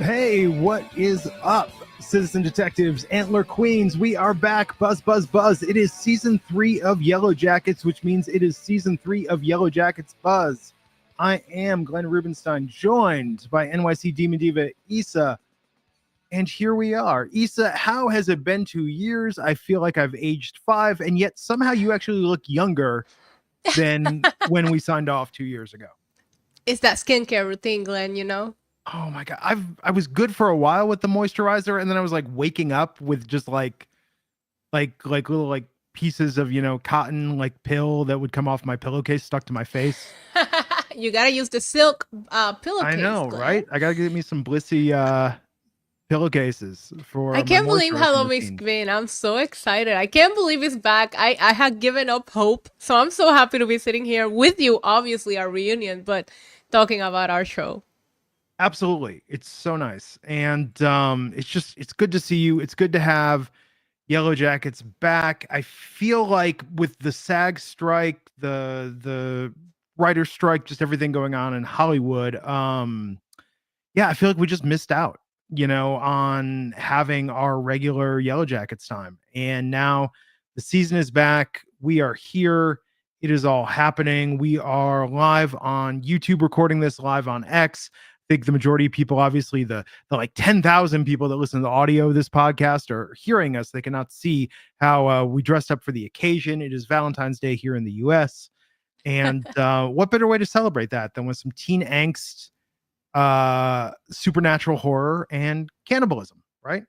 Hey, what is up, citizen detectives, antler queens? We are back. Buzz, buzz, buzz. It is season 3 of Yellowjackets, which means it is season 3 of Yellowjackets Buzz. I am Glenn Rubenstein, joined by NYC Demon Diva Issa. And here we are. Issa, how has it been 2 years? I feel like I've aged 5, and yet somehow you actually look younger than when we signed off 2 years ago. It's that skincare routine, Glenn, you know? Oh my God. I was good for a while with the moisturizer, and then I was like waking up with just like little like pieces of, cotton like pill that would come off my pillowcase stuck to my face. You gotta use the silk pillowcase. I know, Glenn. right? I gotta get me some Blissy pillowcases for I can't my believe how moisturizing long it's routine. been. I'm so excited. I can't believe it's back. I had given up hope. So I'm so happy to be sitting here with you, obviously our reunion, but talking about our show. Absolutely. It's so nice. And it's good to see you. It's good to have Yellowjackets back. I feel like with the SAG strike, the writer strike, just everything going on in Hollywood, yeah, I feel like we just missed out, on having our regular Yellowjackets time. And now the season is back. We are here. It is all happening. We are live on YouTube, recording this live on X. I think the majority of people, obviously the like 10,000 people that listen to the audio of this podcast are hearing us. They cannot see how we dressed up for the occasion. It is Valentine's Day here in the US. And what better way to celebrate that than with some teen angst, supernatural horror, and cannibalism, right?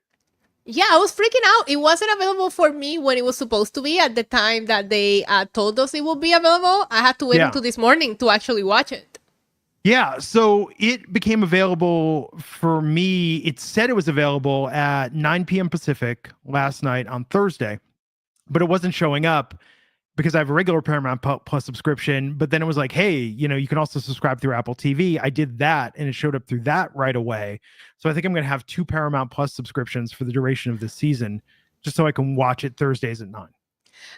Yeah, I was freaking out. It wasn't available for me when it was supposed to be at the time that they told us it would be available. I had to wait until this morning to actually watch it. Yeah, so it became available for me. It said it was available at 9 p.m. Pacific last night on Thursday, but it wasn't showing up because I have a regular Paramount Plus subscription. But then it was like, hey, you can also subscribe through Apple TV. I did that, and it showed up through that right away. So I think I'm going to have 2 Paramount Plus subscriptions for the duration of this season, just so I can watch it Thursdays at 9.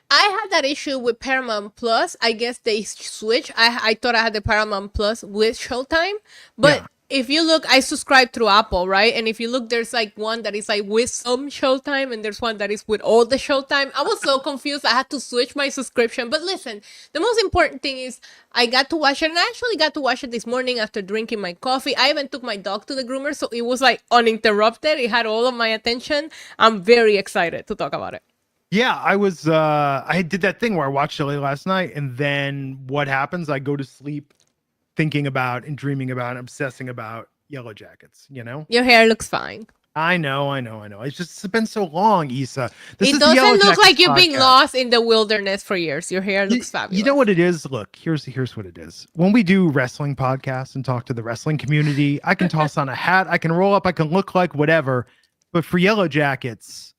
I had that issue with Paramount Plus. I guess they switched. I thought I had the Paramount Plus with Showtime, but Yeah. if you look, I subscribe through Apple, right? And if you look, there's like one that is like with some Showtime, and there's one that is with all the Showtime. I was so confused. I had to switch my subscription. But listen, the most important thing is I got to watch it, and I actually got to watch it this morning after drinking my coffee. I even took my dog to the groomer, so it was like uninterrupted. It had all of my attention. I'm very excited to talk about it. Yeah, I did that thing where I watched it late last night, and then what happens? I go to sleep thinking about and dreaming about and obsessing about Yellowjackets, Your hair looks fine. I know. It's been so long, Issa. It doesn't look like you've been lost in the wilderness for years. Your hair looks fabulous. You know what it is? Look, here's what it is. When we do wrestling podcasts and talk to the wrestling community, I can toss on a hat, I can roll up, I can look like whatever. But for Yellowjackets,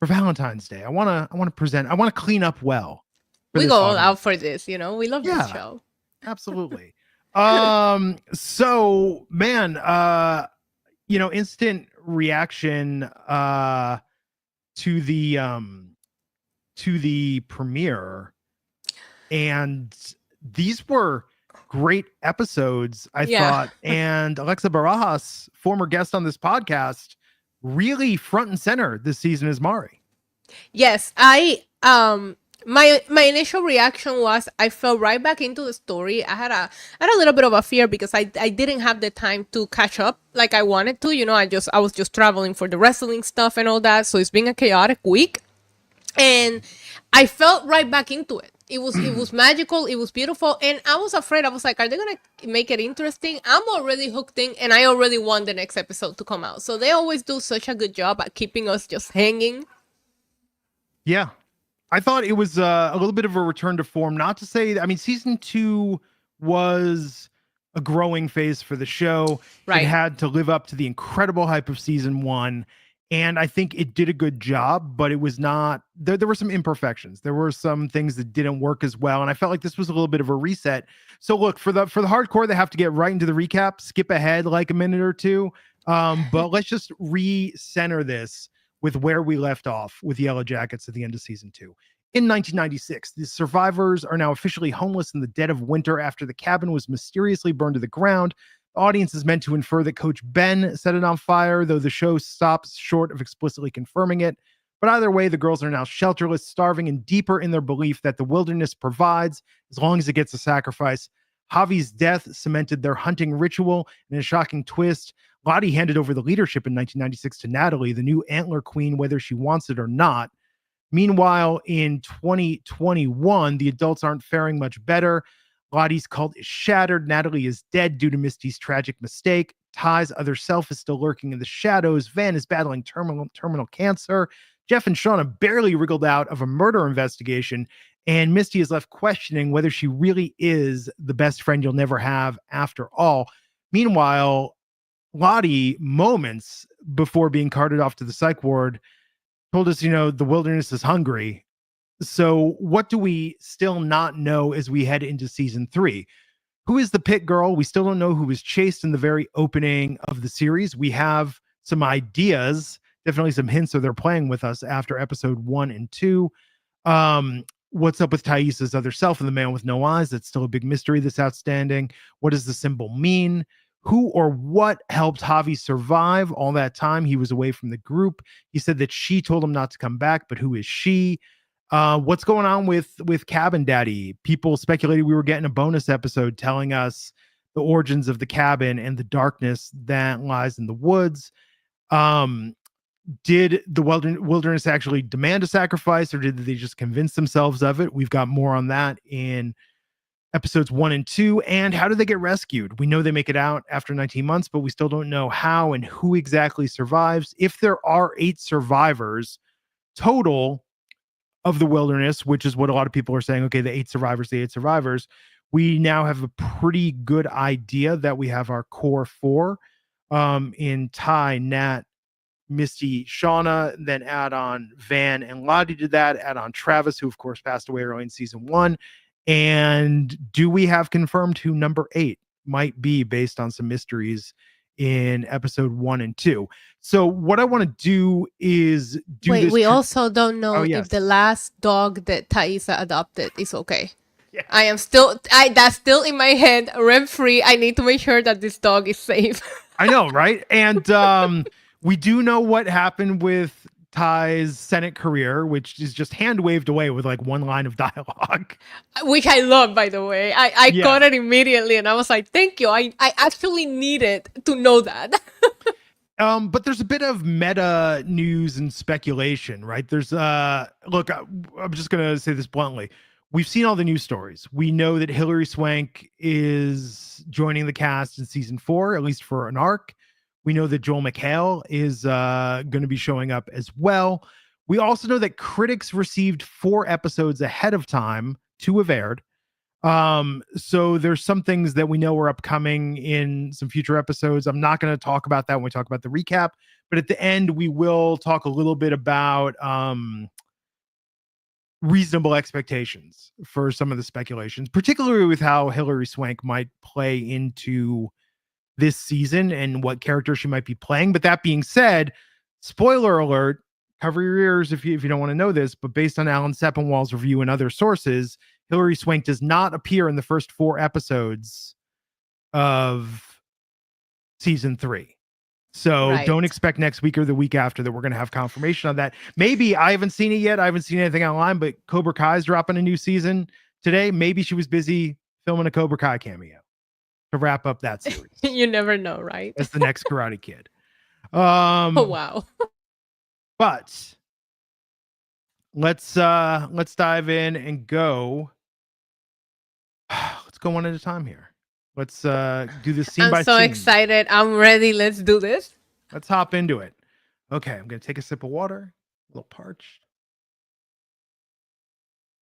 for Valentine's Day, I want to present. I want to clean up well. We go all out for this, we love this show. Absolutely. So man, instant reaction to the premiere, and these were great episodes, I thought. And Alexa Barajas, former guest on this podcast, really front and center this season as Mari. Yes, I my initial reaction was I fell right back into the story. I had a little bit of a fear because I didn't have the time to catch up like I wanted to. I was just traveling for the wrestling stuff and all that. So it's been a chaotic week, and I felt right back into it. It was magical. It was beautiful, and I was afraid. I was like, are they gonna make it interesting? I'm already hooked in, and I already want the next episode to come out. So they always do such a good job at keeping us just hanging. Yeah, I thought it was a little bit of a return to form. Not to say, season 2 was a growing phase for the show. Right. It had to live up to the incredible hype of season 1. And I think it did a good job, but it was not, there were some imperfections. There were some things that didn't work as well. And I felt like this was a little bit of a reset. So look, for the hardcore, they have to get right into the recap, skip ahead like a minute or two. But let's just re-center this with where we left off with Yellowjackets at the end of season 2. In 1996, the survivors are now officially homeless in the dead of winter after the cabin was mysteriously burned to the ground The audience is meant to infer that Coach Ben set it on fire, though the show stops short of explicitly confirming it. But either way, the girls are now shelterless, starving, and deeper in their belief that the wilderness provides as long as it gets a sacrifice. Javi's death cemented their hunting ritual. In a shocking twist, Lottie handed over the leadership in 1996 to Natalie, the new antler queen, whether she wants it or not. Meanwhile, in 2021, the adults aren't faring much better. Lottie's cult is shattered. Natalie is dead due to Misty's tragic mistake. Ty's other self is still lurking in the shadows. Van is battling terminal cancer. Jeff and Shauna barely wriggled out of a murder investigation. And Misty is left questioning whether she really is the best friend you'll never have after all. Meanwhile, Lottie, moments before being carted off to the psych ward, told us, the wilderness is hungry. So what do we still not know as we head into season 3? Who is the pit girl? We still don't know who was chased in the very opening of the series. We have some ideas, definitely some hints, so they're playing with us after episode 1 and 2. What's up with Thaisa's other self and the man with no eyes? That's still a big mystery that's outstanding. What does the symbol mean? Who or what helped Javi survive all that time he was away from the group? He said that she told him not to come back, but who is she? What's going on with Cabin Daddy? People speculated we were getting a bonus episode telling us the origins of the cabin and the darkness that lies in the woods. Did the wilderness actually demand a sacrifice, or did they just convince themselves of it? We've got more on that in episodes 1 and 2. And how do they get rescued? We know they make it out after 19 months, but we still don't know how and who exactly survives. If there are 8 survivors total of the wilderness, which is what a lot of people are saying, okay, the 8 survivors, we now have a pretty good idea that we have our core 4 in Ty, Nat, Misty, Shauna, then add on Van and Lottie to that, add on Travis, who of course passed away early in season 1. And do we have confirmed who number 8 might be based on some mysteries in episode 1 and 2? So what I want to do is Wait, we also don't know yes. if the last dog that Thaisa adopted is okay. Yeah. That's still in my head, rent free. I need to make sure that this dog is safe. I know, right? And we do know what happened with Ty's Senate career, which is just hand waved away with like one line of dialogue. Which I love, by the way. I got it immediately and I was like, thank you. I actually needed to know that. But there's a bit of meta news and speculation, right? There's look, I'm just gonna say this bluntly. We've seen all the news stories. We know that Hilary Swank is joining the cast in season 4, at least for an arc. We know that Joel McHale is going to be showing up as well. We also know that critics received 4 episodes ahead of time. 2 have aired. So there's some things that we know are upcoming in some future episodes. I'm not going to talk about that when we talk about the recap, but at the end we will talk a little bit about reasonable expectations for some of the speculations, particularly with how Hilary Swank might play into this season and what character she might be playing. But that being said, spoiler alert, cover your ears if you don't want to know this, but based on Alan Sepinwall's review and other sources, Hilary Swank does not appear in the first 4 episodes of season 3. So don't expect next week or the week after that we're going to have confirmation on that. Maybe, I haven't seen it yet. I haven't seen anything online, but Cobra Kai is dropping a new season today. Maybe she was busy filming a Cobra Kai cameo to wrap up that series. You never know, right? As the next Karate Kid. Oh, wow. But let's dive in and go. Let's go one at a time here. Let's do this scene by scene. I'm so excited. I'm ready. Let's do this. Let's hop into it. Okay, I'm going to take a sip of water. A little parched.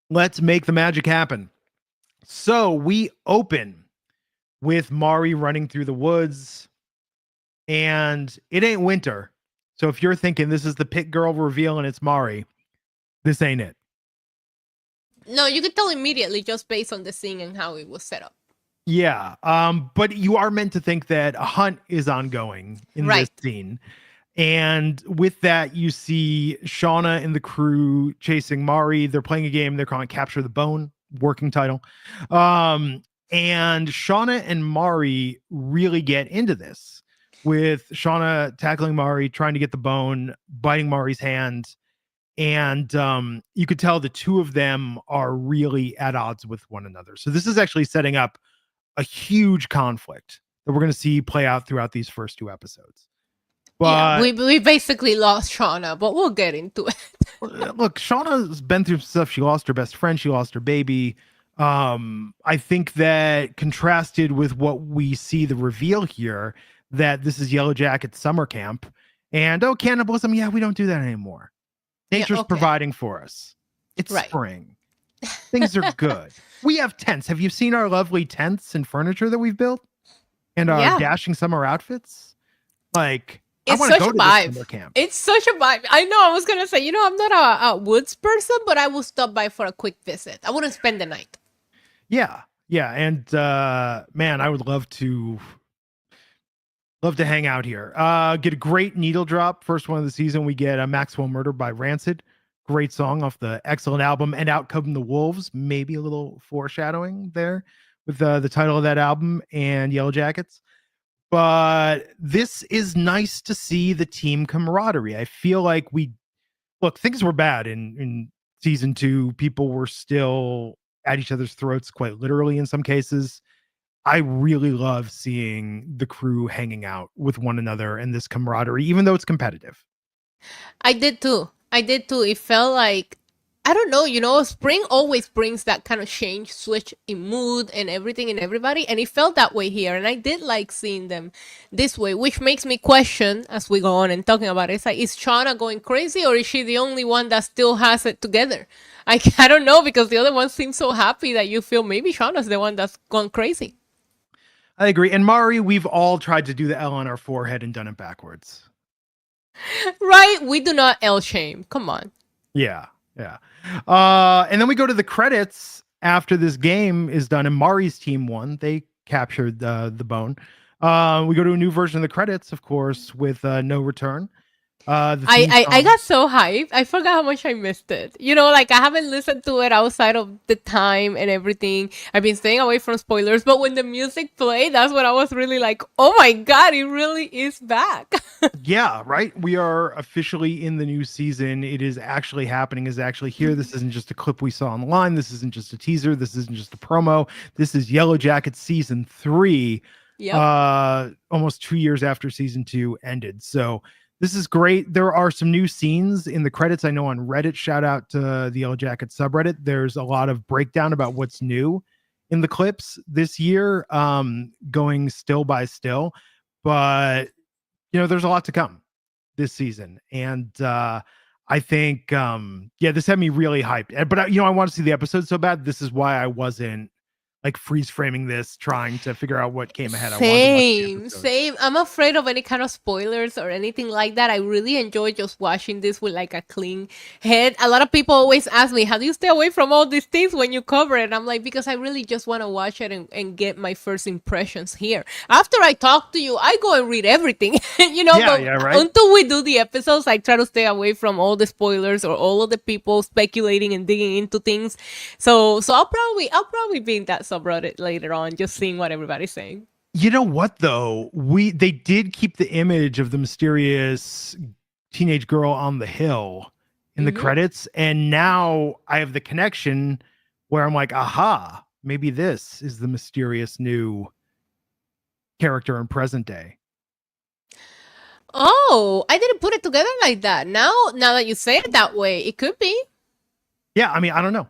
Let's make the magic happen. So we open with Mari running through the woods, and it ain't winter. So if you're thinking this is the pit girl reveal and it's Mari, this ain't it. No, you could tell immediately just based on the scene and how it was set up. Yeah, but you are meant to think that a hunt is ongoing in this scene. And with that, you see Shauna and the crew chasing Mari. They're playing a game. They're calling it Capture the Bone, working title. And Shauna and Mari really get into this, with Shauna tackling Mari, trying to get the bone, biting Mari's hand. And you could tell the two of them are really at odds with one another. So this is actually setting up a huge conflict that we're going to see play out throughout these first two episodes. Yeah, But we basically lost Shauna, but we'll get into it. look, Shauna's been through stuff. She lost her best friend. She lost her baby. I think that contrasted with what we see the reveal here, that this is Yellowjackets summer camp, and cannibalism. Yeah, we don't do that anymore. Yeah, Nature's okay. providing for us. It's Right. spring. Things are good. We have tents. Have you seen our lovely tents and furniture that we've built? And our Yeah. dashing summer outfits? Like, I It's want to such go a to this vibe. summer camp. It's such a vibe. I know I was gonna say, I'm not a woods person, but I will stop by for a quick visit. I wouldn't spend the night. Yeah. Yeah. And man, I would love to hang out here. Get a great needle drop. First one of the season. We get a Maxwell Murder by Rancid. Great song off the excellent album. And Out Come the Wolves. Maybe a little foreshadowing there with the title of that album and Yellowjackets. But this is nice to see the team camaraderie. I feel like things were bad in season 2. People were still at each other's throats, quite literally in some cases. I really love seeing the crew hanging out with one another and this camaraderie, even though it's competitive. I did too. It felt like, I don't know, spring always brings that kind of change, switch in mood and everything in everybody. And it felt that way here. And I did like seeing them this way, which makes me question as we go on and talking about it. It's like, is Shauna going crazy, or is she the only one that still has it together? I don't know, because the other one seems so happy that you feel maybe Shauna's the one that's gone crazy. I agree. And Mari, we've all tried to do the L on our forehead and done it backwards. Right? We do not L shame. Come on. Yeah. Yeah. And then we go to the credits after this game is done and Mari's team won. They captured the bone. We go to a new version of the credits, of course, with No Return. I got so hyped. I forgot how much I missed it. Like I haven't listened to it outside of the time and everything. I've been staying away from spoilers, but when the music played, that's when I was really like, oh my God, it really is back. Yeah, right. We are officially in the new season. It is actually happening, is actually here. This isn't just a clip we saw online. This isn't just a teaser. This isn't just a promo. This is Yellowjackets season 3. Yep. Almost 2 years after season 2 ended. So this is great. There are some new scenes in the credits. I know on Reddit, shout out to the Yellowjackets subreddit. There's a lot of breakdown about what's new in the clips this year, going still by still. But there's a lot to come this season. And I think, this had me really hyped. But, I want to see the episode so bad. This is why I wasn't like freeze framing this, trying to figure out what came ahead. I wanted to watch the episode. Same. I'm afraid of any kind of spoilers or anything like that. I really enjoy just watching this with like a clean head. A lot of people always ask me, how do you stay away from all these things when you cover it? I'm like, because I really just want to watch it and get my first impressions here. After I talk to you, I go and read everything, Right? Until we do the episodes, I try to stay away from all the spoilers or all of the people speculating and digging into things. So I'll probably be in that subreddit later on, just seeing what everybody's saying. You know what though? They did keep the image of the mysterious teenage girl on the hill in the credits, and now I have the connection where I'm like, aha, maybe this is the mysterious new character in present day. Oh, I didn't put it together like that. Now that you say it that way, it could be. Yeah, I mean, I don't know.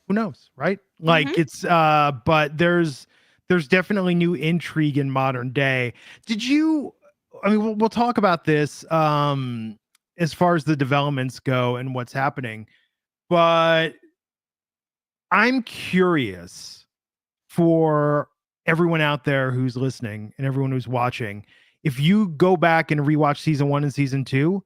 Who knows, right? Like it's but there's definitely new intrigue in modern day. We'll talk about this as far as the developments go and what's happening, but I'm curious for everyone out there who's listening and everyone who's watching, if you go back and rewatch season 1 and season 2,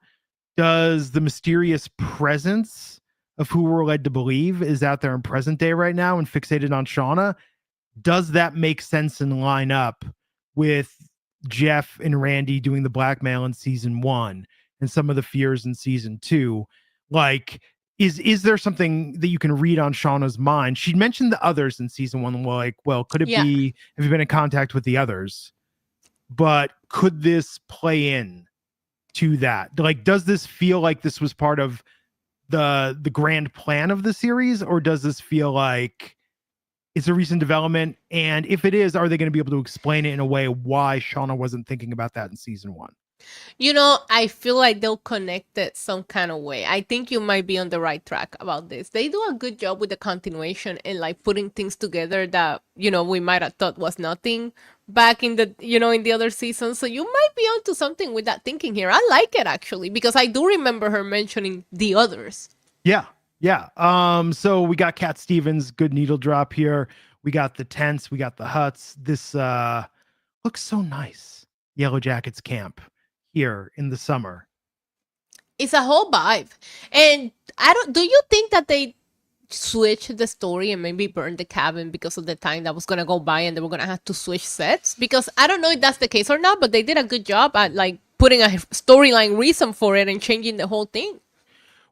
does the mysterious presence of who we're led to believe is out there in present day right now and fixated on Shauna, does that make sense and line up with Jeff and Randy doing the blackmail in season 1 and some of the fears in season 2? Like, is there something that you can read on Shauna's mind? She mentioned the others in season one. Like, well, could it Yeah. be? Have you been in contact with the others? But could this play in to that? Like, does this feel like this was part of the grand plan of the series, or does this feel like it's a recent development? And if it is, are they going to be able to explain it in a way why Shauna wasn't thinking about that in season one? I feel like they'll connect it some kind of way. I think you might be on the right track about this. They do a good job with the continuation and like putting things together that, we might have thought was nothing back in in the other seasons. So you might be onto something with that thinking here. I like it actually because I do remember her mentioning the others. Yeah. Yeah. So we got Cat Stevens, good needle drop here. We got the tents, we got the huts. This looks so nice. Yellowjackets camp here in the summer. It's a whole vibe. And do you think that they switch the story and maybe burn the cabin because of the time that was going to go by and they were going to have to switch sets? Because I don't know if that's the case or not, but they did a good job at like putting a storyline reason for it and changing the whole thing.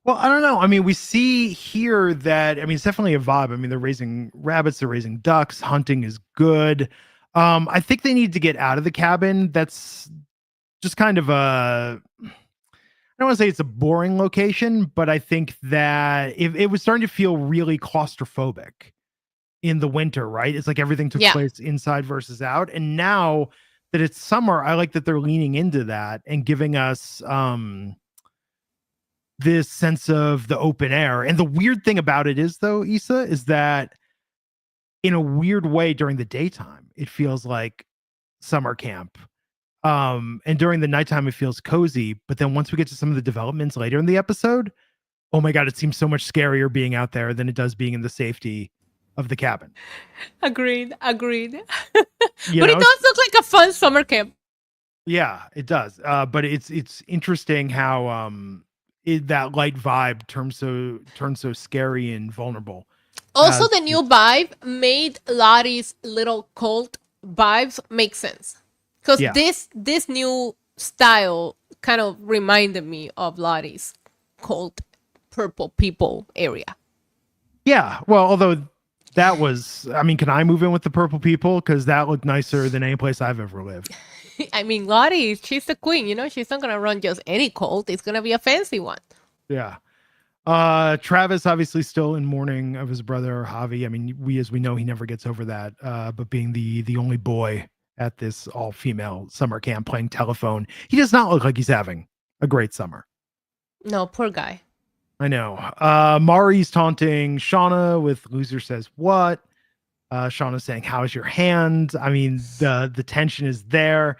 Well, I don't know. I mean, we see here that, I mean, it's definitely a vibe. I mean, they're raising rabbits, they're raising ducks, hunting is good. I think they need to get out of the cabin. That's just kind of I don't want to say it's a boring location, but I think that if it was starting to feel really claustrophobic in the winter, right? It's like everything took place inside versus out. And now that it's summer, I like that they're leaning into that and giving us this sense of the open air. And the weird thing about it is, though, Issa, is that in a weird way during the daytime, it feels like summer camp. And during the nighttime, it feels cozy. But then once we get to some of the developments later in the episode, oh my God, it seems so much scarier being out there than it does being in the safety of the cabin. Agreed. But it does look like a fun summer camp. Yeah, it does. But it's interesting how that light vibe turns so scary and vulnerable. Also, the new vibe made Lottie's little cult vibes make sense. Because this new style kind of reminded me of Lottie's cult purple people area. Yeah, well, although that was, I mean, can I move in with the purple people? Because that looked nicer than any place I've ever lived. I mean, Lottie, she's the queen, she's not going to run just any cult. It's going to be a fancy one. Yeah. Travis obviously still in mourning of his brother, Javi. I mean, as we know, he never gets over that. But being the only boy at this all-female summer camp playing telephone, he does not look like he's having a great summer. No, poor guy. I know. Mari's taunting Shauna with loser says what? Shauna's saying, how's your hand? I mean, the tension is there.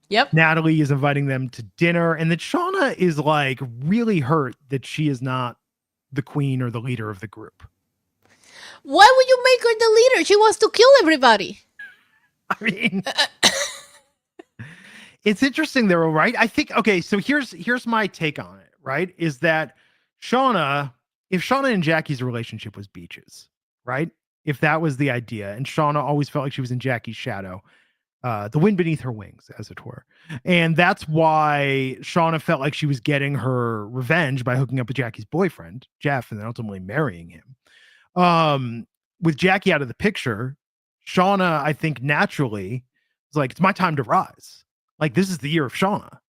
Yep. Natalie is inviting them to dinner, and that Shauna is like really hurt that she is not the queen or the leader of the group. Why would you make her the leader? She wants to kill everybody. I mean, it's interesting there, right? I think, okay, so here's my take on it, right? Is that if Shauna and Jackie's relationship was beaches, right? If that was the idea, and Shauna always felt like she was in Jackie's shadow, the wind beneath her wings, as it were. And that's why Shauna felt like she was getting her revenge by hooking up with Jackie's boyfriend, Jeff, and then ultimately marrying him. With Jackie out of the picture, Shauna, I think naturally was like, it's my time to rise. Like, this is the year of Shauna.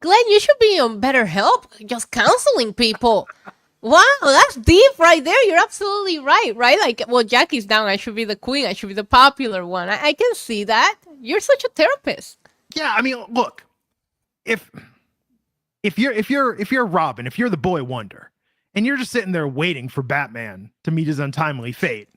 Glenn, you should be on BetterHelp, just counseling people. Wow, that's deep right there. You're absolutely right? Like, well, Jackie's down. I should be the queen. I should be the popular one. I can see that. You're such a therapist. Yeah, I mean, look, if you're Robin, if you're the boy wonder, and you're just sitting there waiting for Batman to meet his untimely fate,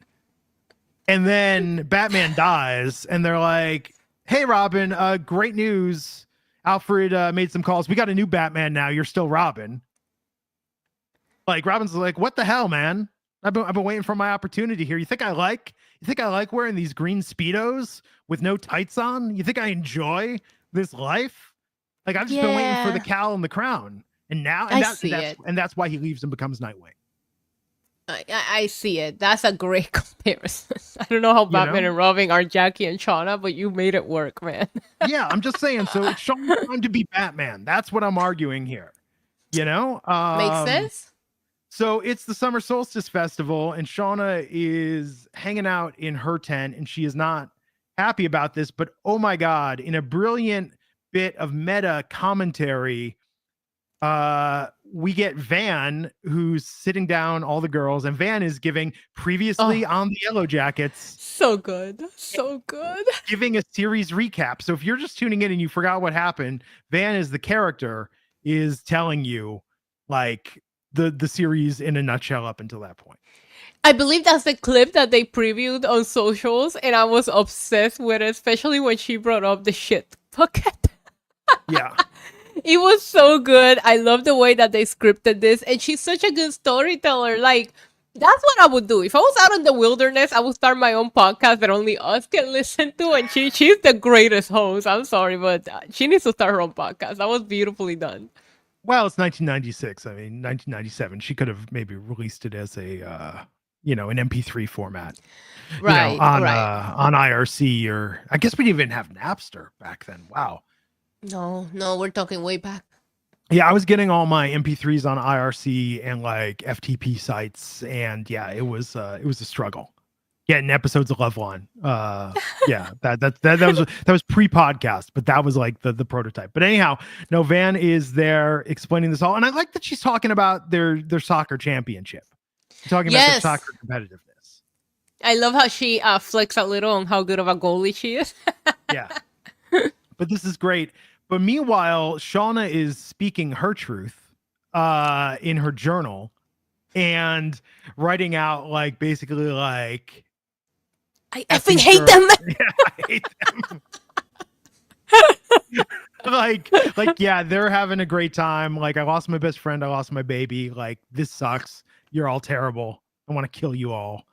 and then Batman dies, and they're like, "Hey, Robin, great news. Alfred made some calls. We got a new Batman now. You're still Robin." Like, Robin's like, what the hell, man? I've been waiting for my opportunity here. You think I like wearing these green Speedos with no tights on? You think I enjoy this life? Like, I've just been waiting for the cowl and the crown. And now, and that's why he leaves and becomes Nightwing. I see it. That's a great comparison. I don't know how Batman and Robin are Jackie and Shauna, but you made it work, man. Yeah, I'm just saying. So it's Shauna's time to be Batman. That's what I'm arguing here. Makes sense. So it's the Summer Solstice Festival, and Shauna is hanging out in her tent, and she is not happy about this. But oh my God, in a brilliant bit of meta commentary, we get Van, who's sitting down all the girls, and Van is giving previously Oh, on the Yellow Jackets, so good. So good. giving a series recap. So if you're just tuning in and you forgot what happened, Van is the character, is telling you like the series in a nutshell up until that point. I believe that's the clip that they previewed on socials, and I was obsessed with it, especially when she brought up the shit bucket. Yeah. It was so good. I love the way that they scripted this, and she's such a good storyteller. Like, that's what I would do. If I was out in the wilderness, I would start my own podcast that only us can listen to, and she's the greatest host. I'm sorry, but she needs to start her own podcast. That was beautifully done. Well, it's 1996. I mean, 1997. She could have maybe released it as a an MP3 format, Right, right. on IRC, or I guess we didn't even have Napster back then. Wow. No, no, we're talking way back. Yeah, I was getting all my MP3s on IRC and like FTP sites, and yeah, it was a struggle getting episodes of Loveline. Yeah, that was pre-podcast, but that was like the prototype. But anyhow, no, Van is there explaining this all, and I like that she's talking about their soccer championship, talking about their Yes. soccer competitiveness. I love how she flicks a little on how good of a goalie she is. Yeah, but this is great. But meanwhile, Shauna is speaking her truth in her journal and writing out like basically like I effing hate girl. them. Yeah, I hate them. like yeah, they're having a great time. Like I lost my best friend, I lost my baby. Like this sucks. You're all terrible. I want to kill you all.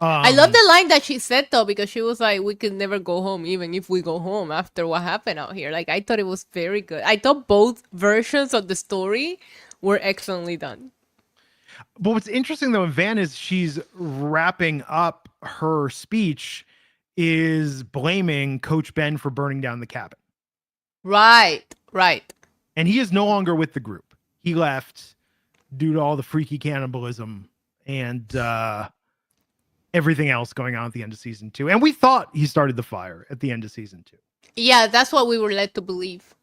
I love the line that she said though, because she was like, "We could never go home, even if we go home after what happened out here." Like I thought it was very good. I thought both versions of the story were excellently done. But what's interesting though in Van is she's wrapping up her speech is blaming Coach Ben for burning down the cabin. Right, right. And he is no longer with the group. He left due to all the freaky cannibalism and everything else going on at the end of season 2. And we thought he started the fire at the end of season 2. Yeah, that's what we were led to believe.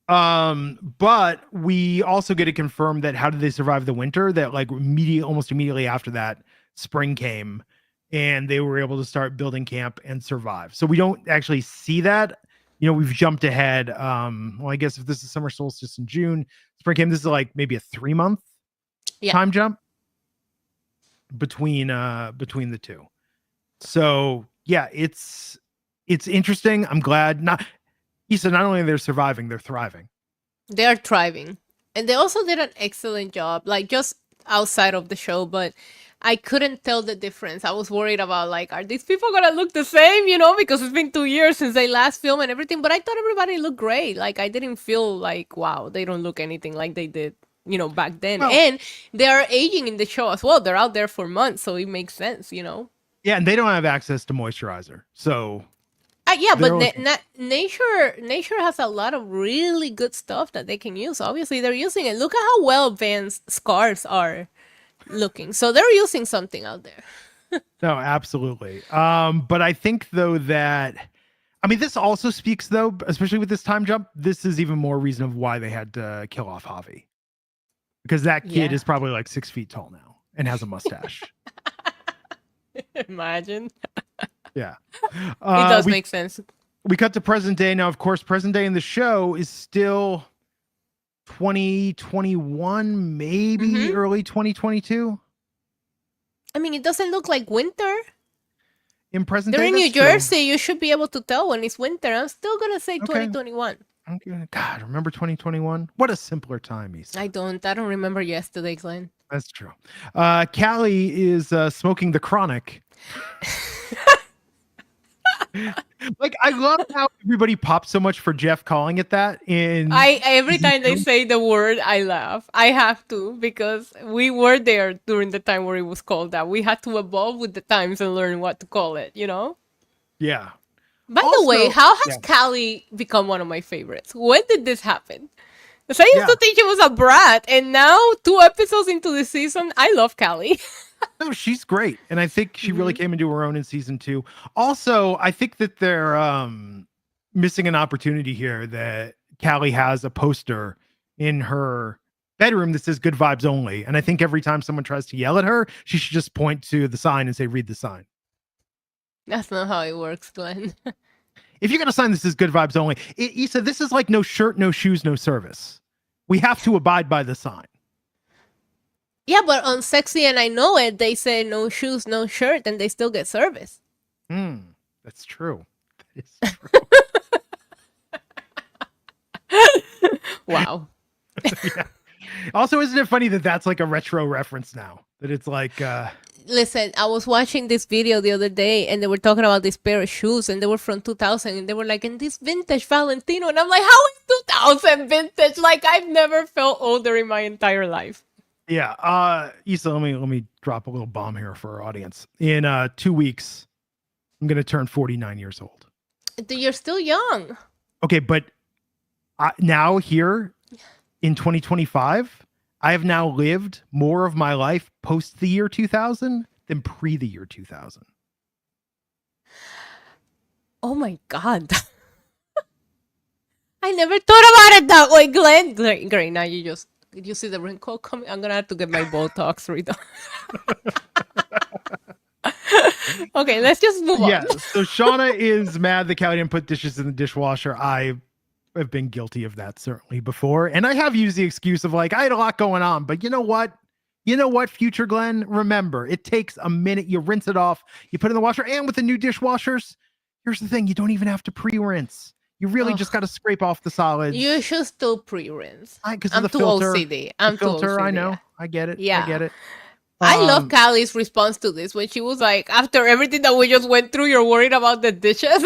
But we also get to confirm that how did they survive the winter? That like almost immediately after that, spring came and they were able to start building camp and survive. So we don't actually see that. We've jumped ahead. Well, I guess if this is summer solstice in June, spring came, this is like maybe a 3-month time jump between the two. So yeah, it's interesting. I'm glad not only they're surviving, they're thriving. They're thriving. And they also did an excellent job, like just outside of the show, but I couldn't tell the difference. I was worried about like, are these people gonna look the same? Because it's been 2 years since they last filmed and everything. But I thought everybody looked great. Like I didn't feel like, wow, they don't look anything like they did, back then. Well, and they are aging in the show as well. They're out there for months, so it makes sense. Yeah, and they don't have access to moisturizer, so Yeah, but they're nature has a lot of really good stuff that they can use. Obviously, they're using it. Look at how well Van's scars are looking. So they're using something out there. No, absolutely. But I think though that this also speaks though, especially with this time jump, this is even more reason of why they had to kill off Javi. Because that kid Yeah. is probably like 6 feet tall now and has a mustache. Imagine. Yeah. It does make sense. We cut to present day. Now, of course, present day in the show is still 2021, maybe early 2022. I mean, it doesn't look like winter. In present They're day, in New that's true. Jersey. You should be able to tell when it's winter. I'm still going to say 2021. God, remember 2021? What a simpler time, Issa. I don't remember yesterday, Glenn. That's true. Callie is smoking the chronic. Like, I love how everybody pops so much for Jeff calling it that. Every time they say the word, I laugh. I have to, because we were there during the time where it was called that. We had to evolve with the times and learn what to call it, Yeah. By the way, how has Callie become one of my favorites? When did this happen? So I used Yeah. to think she was a brat, and now 2 episodes into the season, I love Callie. No, she's great. And I think she really Hmm. came into her own in season 2. Also, I think that they're missing an opportunity here that Callie has a poster in her bedroom that says good vibes only. And I think every time someone tries to yell at her, she should just point to the sign and say, read the sign. That's not how it works, Glenn. If you're going to sign this as good vibes only, Issa, this is like no shirt, no shoes, no service. We have to abide by the sign. Yeah, but on Sexy and I Know It, they say no shoes, no shirt, and they still get service. That's true. That is true. Wow. Yeah. Also, isn't it funny that that's like a retro reference now? That it's like, Listen, I was watching this video the other day, and they were talking about this pair of shoes, and they were from 2000, and they were like, and this vintage Valentino, and I'm like, how is 2000 vintage? Like, I've never felt older in my entire life. yeah. Issa, let me drop a little bomb here for our audience. In 2 weeks, I'm gonna turn 49 years old. You're still young. Okay, but now here in 2025, I have now lived more of my life post the year 2000 than pre the year 2000. Oh my God. I never thought about it that way, Glenn. Great. Now you see the wrinkle coming. I'm going to have to get my Botox redone. Okay, let's just move on. Yeah, so Shauna is mad that Callie didn't put dishes in the dishwasher. I have been guilty of that certainly before. And I have used the excuse of like, I had a lot going on, but you know what? Future Glenn, remember, it takes a minute. You rinse it off, you put it in the washer. And with the new dishwashers, here's the thing. You don't even have to pre-rinse. You really just got to scrape off the solids. You should still pre-rinse. Because I'm of the too filter. OCD. I'm too filter, OCD. I know. I get it. Yeah. I get it. I love Callie's response to this when she was like, after everything that we just went through, you're worried about the dishes?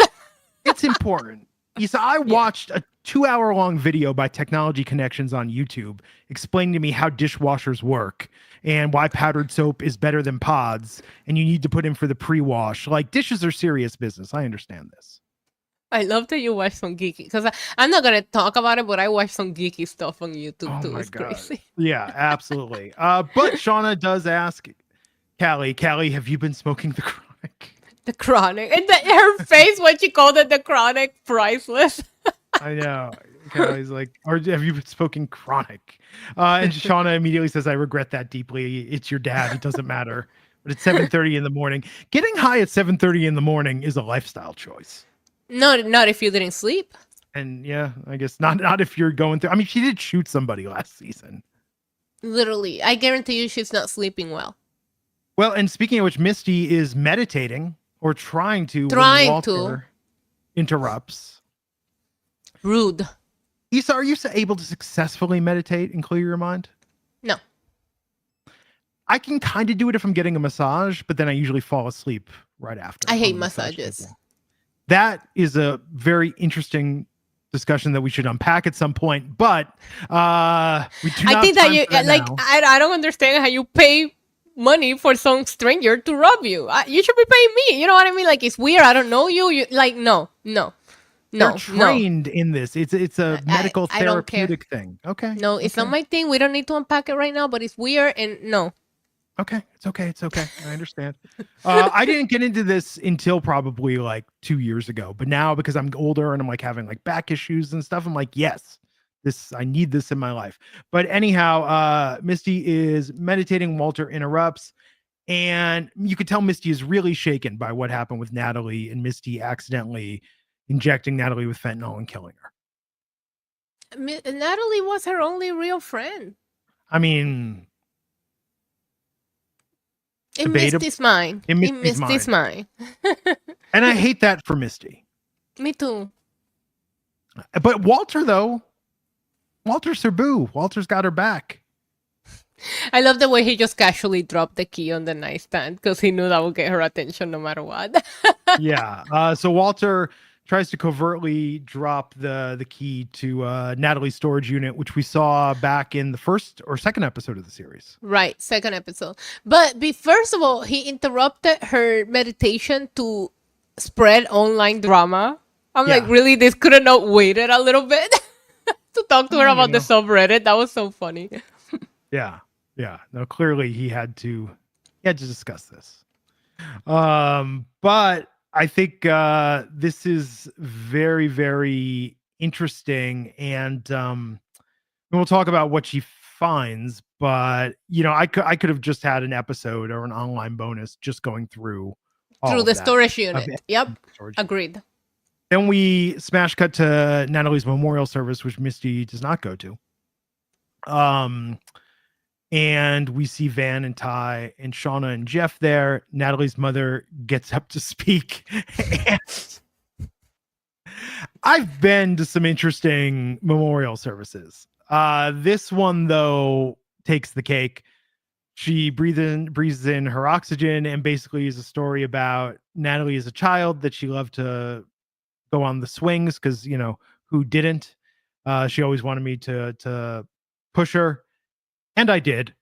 It's important. Isa, I watched a 2-hour-long video by Technology Connections on YouTube explaining to me how dishwashers work and why powdered soap is better than pods and you need to put in for the pre-wash. Like, dishes are serious business. I understand this. I love that you watch some geeky, because I'm not going to talk about it, but I watch some geeky stuff on YouTube too. It's crazy. Yeah, absolutely. But Shauna does ask Callie, have you been smoking the chronic? The chronic. And her face when she called it the chronic, priceless. I know. Callie's like, or have you been smoking chronic? And Shauna immediately says, I regret that deeply. It's your dad. It doesn't matter. But it's 7:30 in the morning. Getting high at 7:30 in the morning is a lifestyle choice. No, not if you didn't sleep. And yeah, I guess not if you're going through. I mean, she did shoot somebody last season. Literally. I guarantee you she's not sleeping well. Well, and speaking of which, Misty is meditating or trying to. Trying when Walter to. Interrupts. Rude. Issa, are you able to successfully meditate and clear your mind? No. I can kind of do it if I'm getting a massage, but then I usually fall asleep right after. I hate massages. That is a very interesting discussion that we should unpack at some point, but we do not I think that you like now. I don't understand how you pay money for some stranger to rub you. You should be paying me. You know what I mean? Like, it's weird. I don't know you. You like no. They're trained in this. It's a medical therapeutic thing. Okay. No, it's not my thing. We don't need to unpack it right now, but it's weird and no. Okay. It's okay. I understand. I didn't get into this until probably like 2 years ago, but now because I'm older and I'm like having like back issues and stuff, I'm like, yes, I need this in my life. But anyhow, Misty is meditating. Walter interrupts. And you can tell Misty is really shaken by what happened with Natalie and Misty accidentally injecting Natalie with fentanyl and killing her. Natalie was her only real friend. I mean, in Misty's mind. In Misty's mind. And I hate that for Misty. Me too. But Walter, though, Walter's her boo. Walter's got her back. I love the way he just casually dropped the key on the nightstand because he knew that would get her attention no matter what. Yeah. So Walter tries to covertly drop the key to Natalie's storage unit, which we saw back in the first or second episode of the series. Right, second episode. But first of all, he interrupted her meditation to spread online drama. I'm like, really? This could have not waited a little bit? to talk to her You about the know. subreddit. That was so funny. Yeah. Yeah. No, clearly he had to discuss this. But I think this is very, very interesting, and we'll talk about what she finds. But I could have just had an episode or an online bonus just going through all Through of the that. storage Of unit. Yep. storage. Agreed. Then we smash cut to Natalie's memorial service, which Misty does not go to. And we see Van and Ty and Shauna and Jeff there. Natalie's mother gets up to speak. And I've been to some interesting memorial services. This one, though, takes the cake. She breathes in her oxygen, and basically is a story about Natalie as a child, that she loved to go on the swings because, who didn't? She always wanted me to push her, and I did.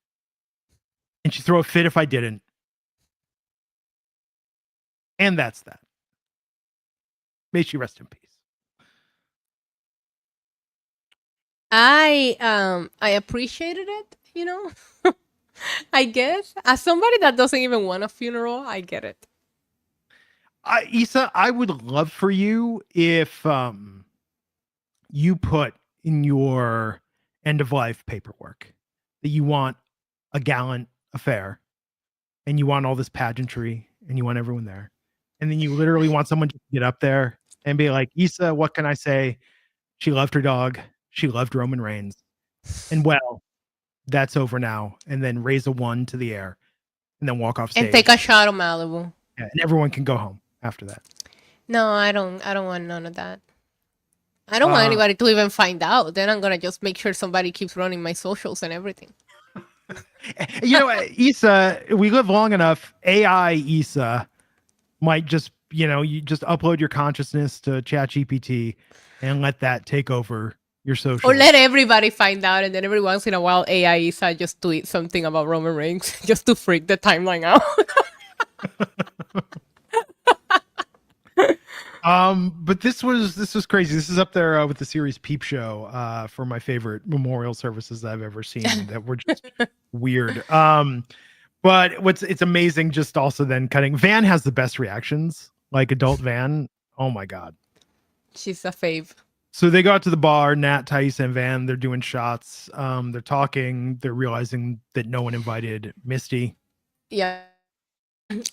And she'd throw a fit if I didn't. And that's that. May she rest in peace. I appreciated it, I guess. As somebody that doesn't even want a funeral, I get it. Issa, I would love for you if you put in your end of life paperwork that you want a gallant affair, and you want all this pageantry, and you want everyone there, and then you literally want someone to get up there and be like, Issa, what can I say? She loved her dog. She loved Roman Reigns. And well, that's over now. And then raise a 1 to the air and then walk off stage. And take a shot of Malibu. Yeah, and everyone can go home after that. No, I don't want none of that. I don't want anybody to even find out. Then I'm gonna just make sure somebody keeps running my socials and everything. Issa, we live long enough. AI Issa might just, you just upload your consciousness to ChatGPT and let that take over your social. Or let everybody find out, and then every once in a while, AI Issa just tweet something about Roman Reigns just to freak the timeline out. But this was crazy. This is up there with the series Peep Show for my favorite memorial services that I've ever seen that were just weird. But it's amazing just also then cutting. Van has the best reactions, like adult Van. Oh my God. She's a fave. So they go out to the bar, Nat, Thais, and Van. They're doing shots. They're talking. They're realizing that no one invited Misty. Yeah.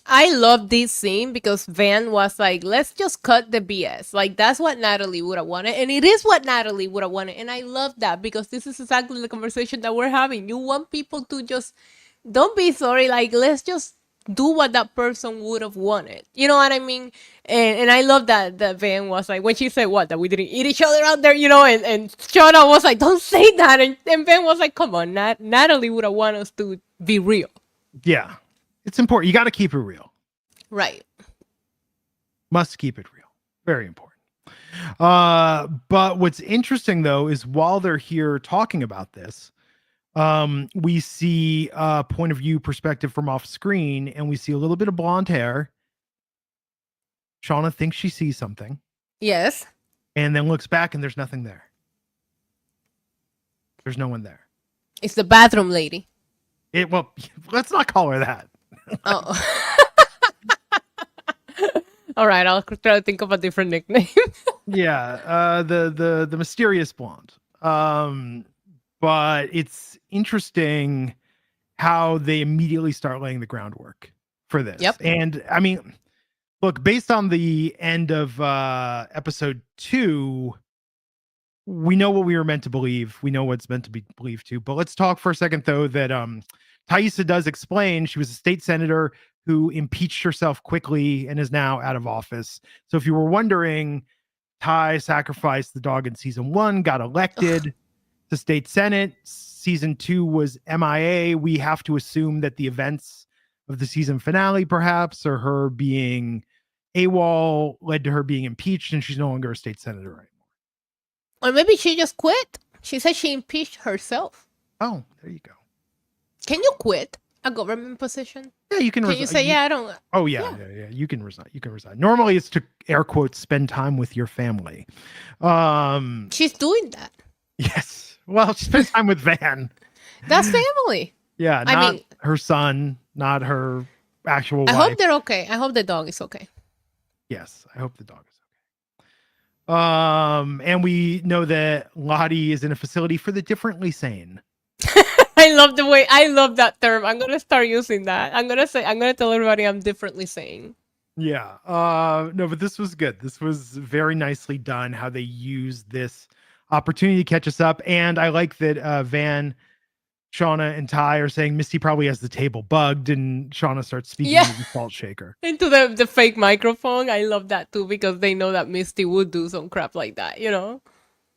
I love this scene because Van was like, let's just cut the BS. Like, that's what Natalie would have wanted. And it is what Natalie would have wanted. And I love that because this is exactly the conversation that we're having. You want people to just, don't be sorry. Like, let's just do what that person would have wanted. You know what I mean? And I love that Van was like, when she said what, that we didn't eat each other out there, and Shauna was like, don't say that. And Van was like, come on, Natalie would have wanted us to be real. Yeah. It's important. You got to keep it real. Right. Must keep it real. Very important. But what's interesting, though, is while they're here talking about this, we see a point of view perspective from off screen, and we see a little bit of blonde hair. Shauna thinks she sees something. Yes. And then looks back, and there's nothing there. There's no one there. It's the bathroom lady. Well, let's not call her that. Oh. All right, I'll try to think of a different nickname. Yeah, the mysterious blonde. But it's interesting how they immediately start laying the groundwork for this. Yep. And I mean, look, based on the end of episode 2, we know what we were meant to believe. We know what's meant to be believed too. But let's talk for a second, though, that Thaisa does explain she was a state senator who impeached herself quickly and is now out of office. So if you were wondering, Ty sacrificed the dog in season 1, got elected to state senate. Season 2 was MIA. We have to assume that the events of the season finale, perhaps, or her being AWOL led to her being impeached, and she's no longer a state senator anymore. Or maybe she just quit. She said she impeached herself. Oh, there you go. Can you quit a government position? Yeah, you can. Can you say, yeah, I don't? Oh, yeah. You can resign. You can resign. Normally, it's to air quotes spend time with your family. She's doing that. Yes. Well, she spends time with Van. That's family. Yeah, I not mean, her son, not her actual I hope wife. they're okay. I hope the dog is okay. Yes, I hope the dog is okay. And we know that Lottie is in a facility for the differently sane. I love that term. I'm gonna start using that. I'm gonna tell everybody I'm differently saying. Yeah. No, but this was good. This was very nicely done how they used this opportunity to catch us up. And I like that Van, Shauna, and Ty are saying Misty probably has the table bugged, and Shauna starts speaking Yeah, into the salt shaker. into the fake microphone. I love that too because they know that Misty would do some crap like that, you know?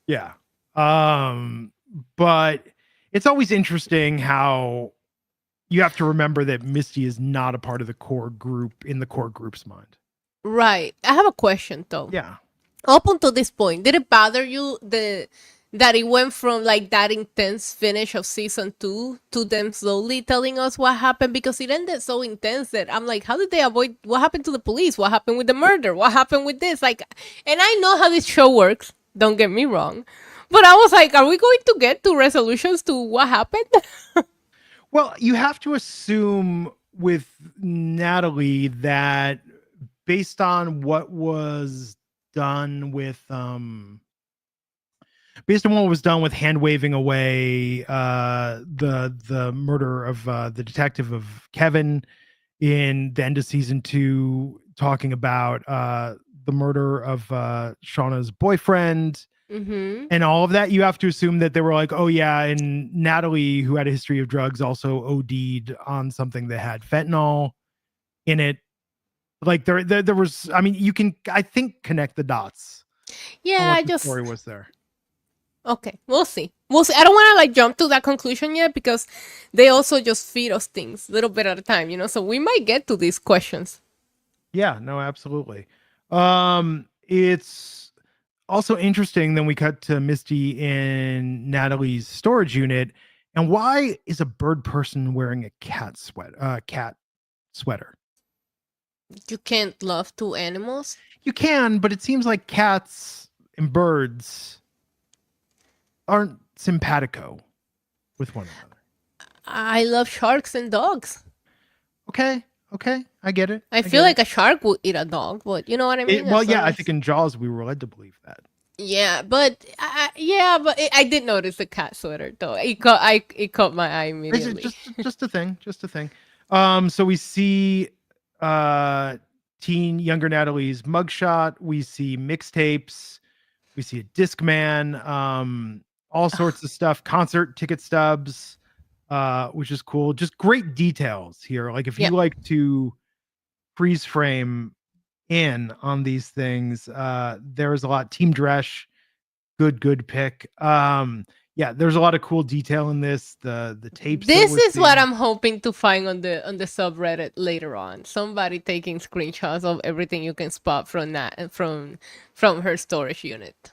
Yeah. Um, but it's always interesting how you have to remember that Misty is not a part of the core group in the core group's mind. Right. I have a question though. Yeah. Up until this point, did it bother you that it went from like that intense finish of season 2 to them slowly telling us what happened? Because it ended so intense that I'm like, how did they avoid what happened to the police? What happened with the murder? What happened with this? Like, and I know how this show works, don't get me wrong. But I was like, are we going to get to resolutions to what happened? Well, you have to assume with Natalie that based on what was done with hand waving away the murder of the detective of Kevin in the end of season 2, talking about the murder of Shauna's boyfriend Mm-hmm. and all of that, you have to assume that they were like, oh yeah, and Natalie, who had a history of drugs, also OD'd on something that had fentanyl in it. Like there was, I mean, you can, I think, connect the dots on Yeah, what I the just story was there. okay. We'll see. We'll see. I don't want to like jump to that conclusion yet because they also just feed us things little bit at a time, you know. So we might get to these questions. Yeah, no, absolutely. It's also interesting. Then we cut to Misty in Natalie's storage unit, and why is a bird person wearing a cat sweater? You can't love two animals. You can, but it seems like cats and birds aren't simpatico with one another. I love sharks and dogs. Okay, okay, I get it. I I feel get it. like a shark would eat a dog, but you know what I mean. Well, As yeah, long I think as in Jaws we were led to believe that. yeah, but I did notice the cat sweater though. It caught my eye It's immediately. just a thing, just a thing. So we see teen younger Natalie's mugshot. We see mixtapes. We see a Discman. All sorts of stuff. Concert ticket stubs, which is cool. Just great details here. Like if you Yeah. like to freeze frame in on these things, there's a lot. Team Dresch, good pick. Yeah, there's a lot of cool detail in this. The tapes that This we're is what seeing. I'm hoping to find on the subreddit later on. Somebody taking screenshots of everything you can spot from that and from her storage unit.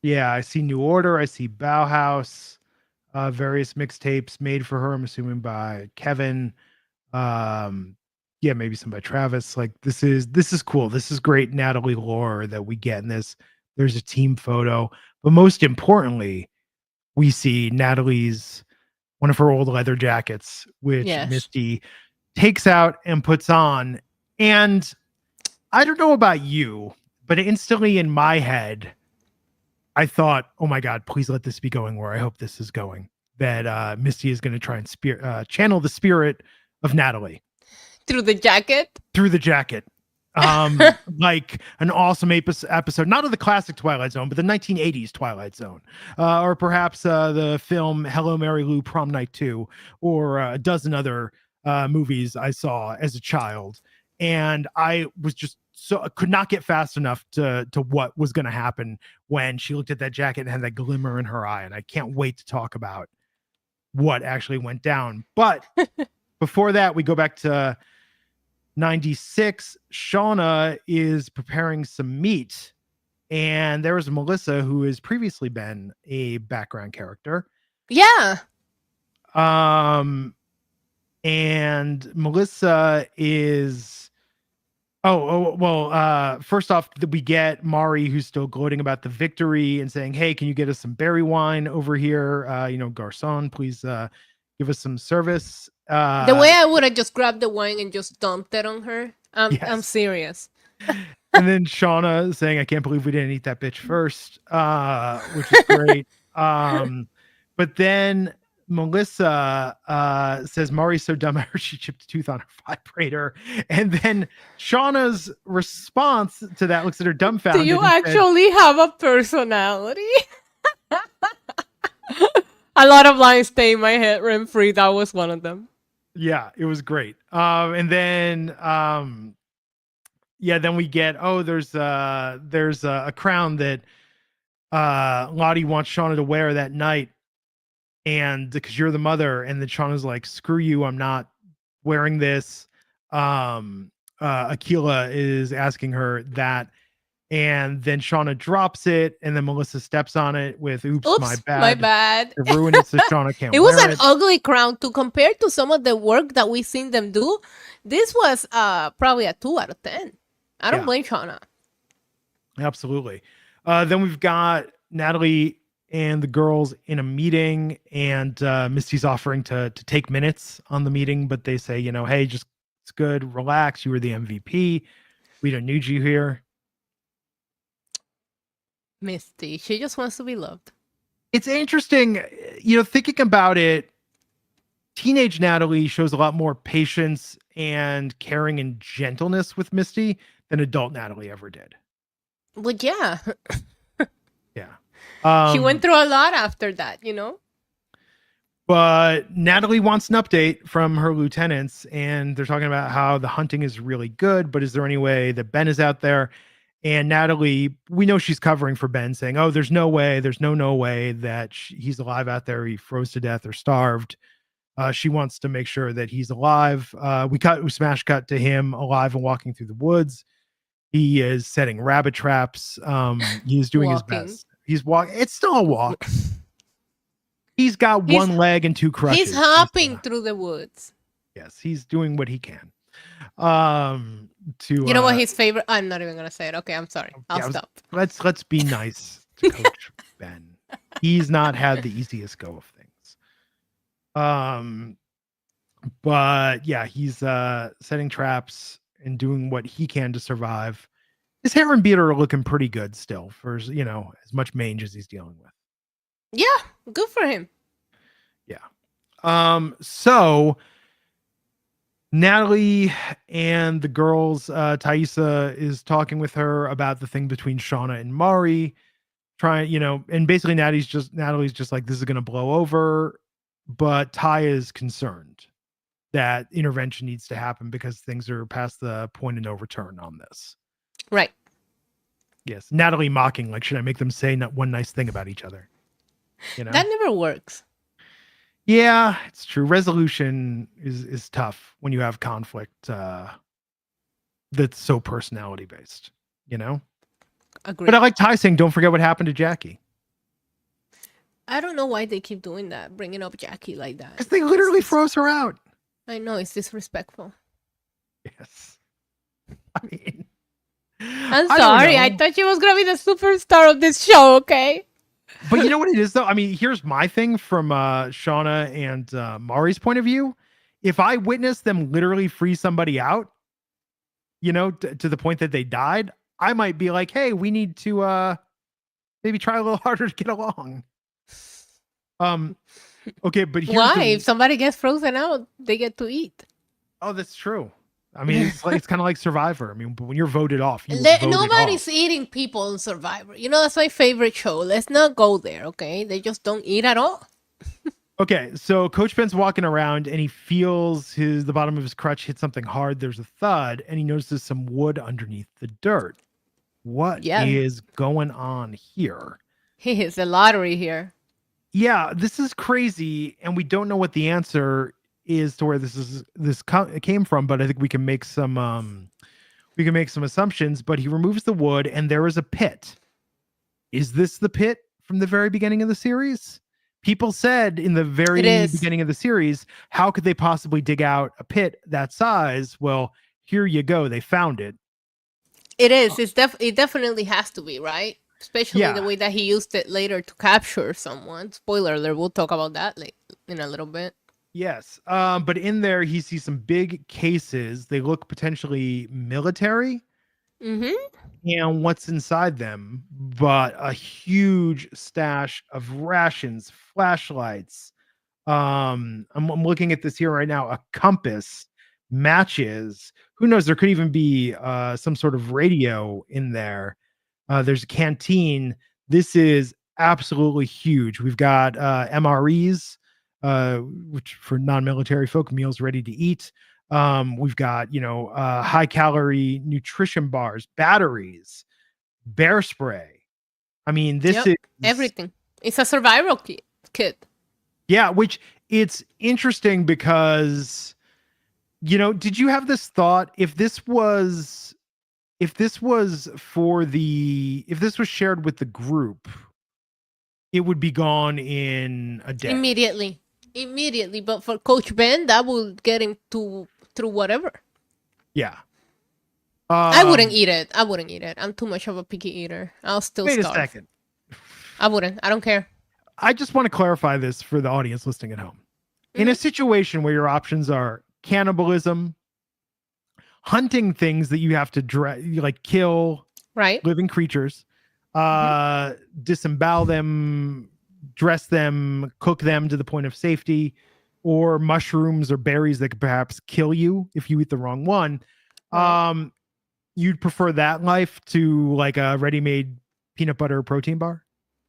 Yeah, I see New Order. I see Bauhaus. Various mixtapes made for her. I'm assuming by Kevin. Um, yeah, maybe some by Travis. Like this is cool. This is great Natalie lore that we get in this. There's a team photo, but most importantly, we see Natalie's one of her old leather jackets, which Yes. Misty takes out and puts on. And I don't know about you, but instantly in my head, I thought, oh my God, please let this be going where I hope this is going. That Misty is going to try and channel the spirit of Natalie Through the jacket. through the jacket. Like an awesome episode, not of the classic Twilight Zone, but the 1980s Twilight Zone, or perhaps the film Hello Mary Lou Prom Night 2, or a dozen other movies I saw as a child. And I was just I could not get fast enough to what was going to happen when she looked at that jacket and had that glimmer in her eye. And I can't wait to talk about what actually went down. But before that, we go back to 96. Shauna is preparing some meat, and there was Melissa, who has previously been a background character. Yeah. And Melissa is Well, first off, we get Mari, who's still gloating about the victory and saying, "Hey, can you get us some berry wine over here? Garçon, please give us some service." The way I would have just grabbed the wine and just dumped it on her. I'm Yes. serious. And then Shauna saying, "I can't believe we didn't eat that bitch first," which is great. But then Melissa says, "Mari's so dumb, I heard she chipped a tooth on her vibrator." And then Shauna's response to that looks at her Do dumbfounded you and said, actually have a personality? A lot of lines stay in my head rent free. That was one of them. "Yeah, it was great." And then then we get, there's a crown that Lottie wants Shauna to wear that night, and because you're the mother. And then Shauna's like, "Screw you, I'm not wearing this." Akila is asking her that, and then Shauna drops it, and then Melissa steps on it with, "Oops, my Oops, my bad," bad. to ruin it so Shauna can't It was wear an it. ugly crown to compare to some of the work that we've seen them do. This was probably a 2 out of 10. I don't Yeah, blame Shauna. absolutely. Then we've got Natalie and the girls in a meeting, and Misty's offering to take minutes on the meeting, but they say, "Hey, just, it's good, relax. You were the MVP. We don't need you here." Misty, she just wants to be loved. It's interesting, thinking about it. Teenage Natalie shows a lot more patience and caring and gentleness with Misty than adult Natalie ever did. But yeah, Yeah. she went through a lot after that, you know? But Natalie wants an update from her lieutenants, and they're talking about how the hunting is really good, but is there any way that Ben is out there? And Natalie, we know she's covering for Ben, saying, "Oh, there's no way, there's no way that he's alive out there. He froze to death or starved." She wants to make sure that he's alive. We smash cut to him alive and walking through the woods. He is setting rabbit traps. He's doing his Walking. best. He's walking. It's still a walk. He's got He's, one leg and two crutches. he's hopping through the woods. Yes, he's doing what he can. To You know what his favorite? I'm not even gonna say it. Okay, I'm sorry. I'll stop. Let's be nice to Coach Ben. He's not had the easiest go of things. But yeah, he's setting traps and doing what he can to survive. His hair and beard are looking pretty good still for as much mange as he's dealing with. Yeah, good for him. Yeah. So Natalie and the girls, Thaisa is talking with her about the thing between Shauna and Mari, and basically Natalie's just like, "This is going to blow over," but Ty is concerned that intervention needs to happen because things are past the point of no return on this. Right. Yes. Natalie mocking, like, "Should I make them say not one nice thing about each other?" That never works. Yeah, it's true. Resolution is tough when you have conflict that's so personality based, Agreed. But I like Ty saying, "Don't forget what happened to Jackie." I don't know why they keep doing that, bringing up Jackie like that. Because they literally froze her out. I know, it's disrespectful. Yes. I mean, I'm sorry. I thought she was going to be the superstar of this show, okay? But you know what it is, though? I mean, here's my thing from Shauna and Mari's point of view. If I witness them literally free somebody out, to the point that they died, I might be like, "Hey, we need to maybe try a little harder to get along." Okay, but here's why? If somebody gets frozen out, they get to eat. Oh, that's true. I mean, it's kind of like Survivor. I mean, but when you're voted off, nobody's eating people on Survivor. That's my favorite show. Let's not go there, okay? They just don't eat at all. Okay, so Coach Ben's walking around and he feels the bottom of his crutch hit something hard. There's a thud, and he notices some wood underneath the dirt. What is going on here? He hits the lottery here. Yeah, this is crazy, and we don't know what the answer is to where this came from, but I think we can make some assumptions. But he removes the wood, and there is a pit. Is this the pit from the very beginning of the series? People said in the very beginning of the series, how could they possibly dig out a pit that size? Well, here you go. They found it. It is. It definitely has to be, right? Especially the Yeah. way that he used it later to capture someone. Spoiler alert. We'll talk about that in a little bit. Yes. But in there, he sees some big cases. They look potentially military, Mm-hmm. and what's inside them, but a huge stash of rations, flashlights. I'm looking at this here right now. A compass, matches. Who knows? There could even be some sort of radio in there. There's a canteen. This is absolutely huge. We've got MREs, which for non-military folk, meals ready to eat. We've got high calorie nutrition bars, batteries, bear spray. I mean, this Yep. is Everything. It's a survival kit. yeah. Which it's interesting because did you have this thought if this was shared with the group, it would be gone in a day. Immediately. Immediately. But for Coach Ben, that will get him through whatever. Yeah. I wouldn't eat it. I wouldn't eat it. I'm too much of a picky eater. I'll still Wait a starve. second. I wouldn't. I don't care. I just want to clarify this for the audience listening at home. In a situation where your options are cannibalism, hunting things that you have to like kill Right. living creatures, disembowel them, dress them, cook them to the point of safety, or mushrooms or berries that could perhaps kill you if you eat the wrong one. Right. You'd prefer that life to like a ready-made peanut butter protein bar?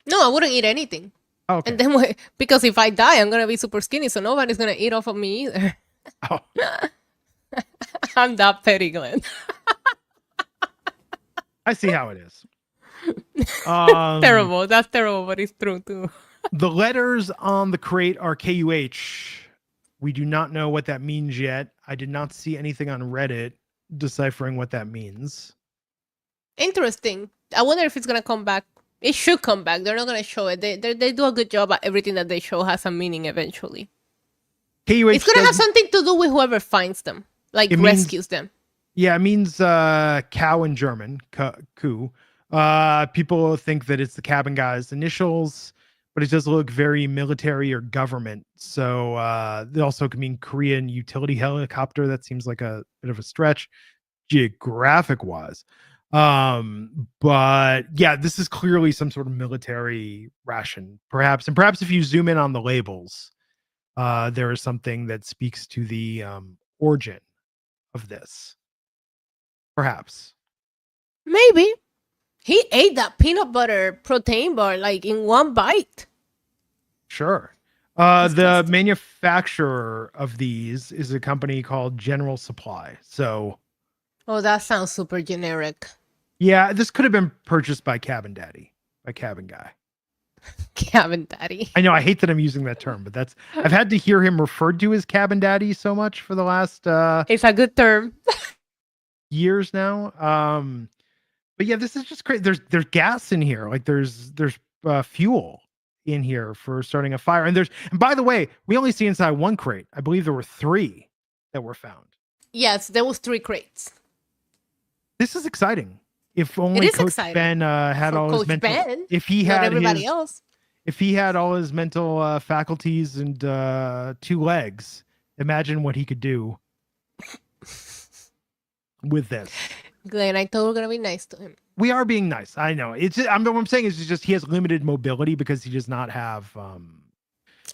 No, I wouldn't eat anything. Okay. And then because if I die, I'm gonna be super skinny, so nobody's gonna eat off of me either. Oh, I'm that petty, Glenn. I see how it is. Terrible. That's terrible, but it's true too. The letters on the crate are KUH. We do not know what that means yet. I did not see anything on Reddit deciphering what that means. Interesting. I wonder if it's gonna come back. It should come back. They're not gonna show it. They do a good job at everything that they show has a meaning eventually. KUH It's gonna have something to do with whoever finds them, like rescues them. Yeah, it means cow in German, coup. People think that it's the cabin guy's initials, but it does look very military or government. So it also can mean Korean utility helicopter. That seems like a bit of a stretch geographic wise. But yeah, this is clearly some sort of military ration, perhaps. And perhaps if you zoom in on the labels, there is something that speaks to the origin of this. Perhaps. Maybe. He ate that peanut butter protein bar like in one bite. Sure. The manufacturer of these is a company called General Supply. So, oh, that sounds super generic. yeah, this could have been purchased by Cabin Daddy, by Cabin Guy. Cabin Daddy. I know I hate that I'm using that term, but I've had to hear him referred to as Cabin Daddy so much for the last it's a good term. years now. But yeah, this is just great. There's gas in here. Like there's fuel in here for starting a fire. And by the way, we only see inside one crate. I believe there were 3 that were found. Yes, there was 3 crates. This is exciting. If only Coach exciting. Ben had For all Coach his mental. Ben, If he not had everybody else. If he had all his mental faculties and 2 legs, imagine what he could do with this. Glenn, I thought we were gonna be nice to him. We are being nice. I know. It's what I'm saying is just he has limited mobility because he does not have.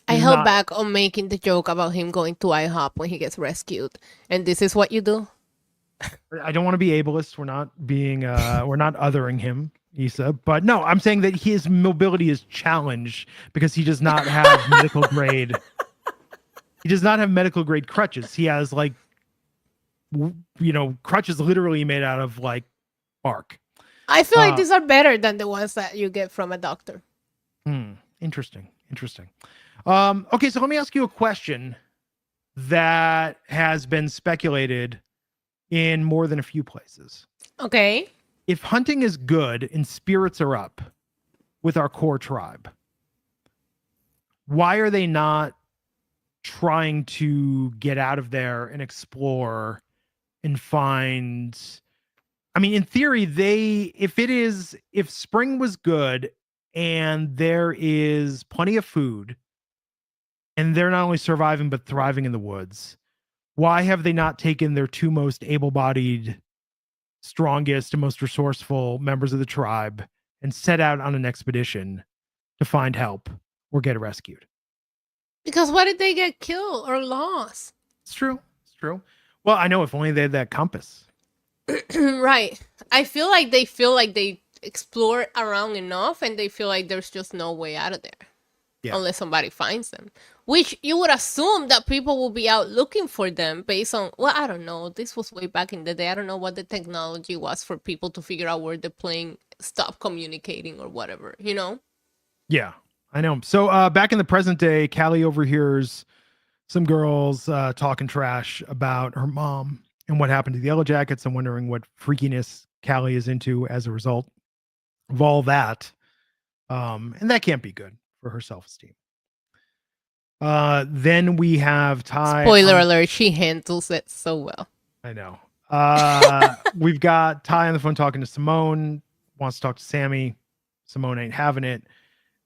I held back on making the joke about him going to IHOP when he gets rescued, and this is what you do. I don't want to be ableist. We're not being. We're not othering him, Issa. But no, I'm saying that his mobility is challenged because he does not have medical grade. He does not have medical grade crutches. He has like, crutches literally made out of like bark. I feel like these are better than the ones that you get from a doctor. Interesting. Okay, so let me ask you a question that has been speculated in more than a few places. Okay. If hunting is good and spirits are up with our core tribe, why are they not trying to get out of there and explore and find I mean, in theory, if spring was good and there is plenty of food and they're not only surviving but thriving in the woods, why have they not taken their two most able-bodied, strongest, and most resourceful members of the tribe and set out on an expedition to find help or get rescued? Because what if they get killed or lost? It's true. It's true. Well, I know if only they had that compass. Right. I feel like they explore around enough and they feel like there's just no way out of there Yeah. unless somebody finds them. Which you would assume that people will be out looking for them based on, well, I don't know. This was way back in the day. I don't know what the technology was for people to figure out where the plane stopped communicating or whatever, you know? Yeah, I know. So back in the present day, Callie overhears some girls talking trash about her mom and what happened to the Yellowjackets and wondering what freakiness Callie is into as a result of all that. And that can't be good for her self-esteem. Then we have Ty. Spoiler alert, she handles it so well. I know. We've got Ty on the phone talking to Simone, wants to talk to Sammy. Simone ain't having it.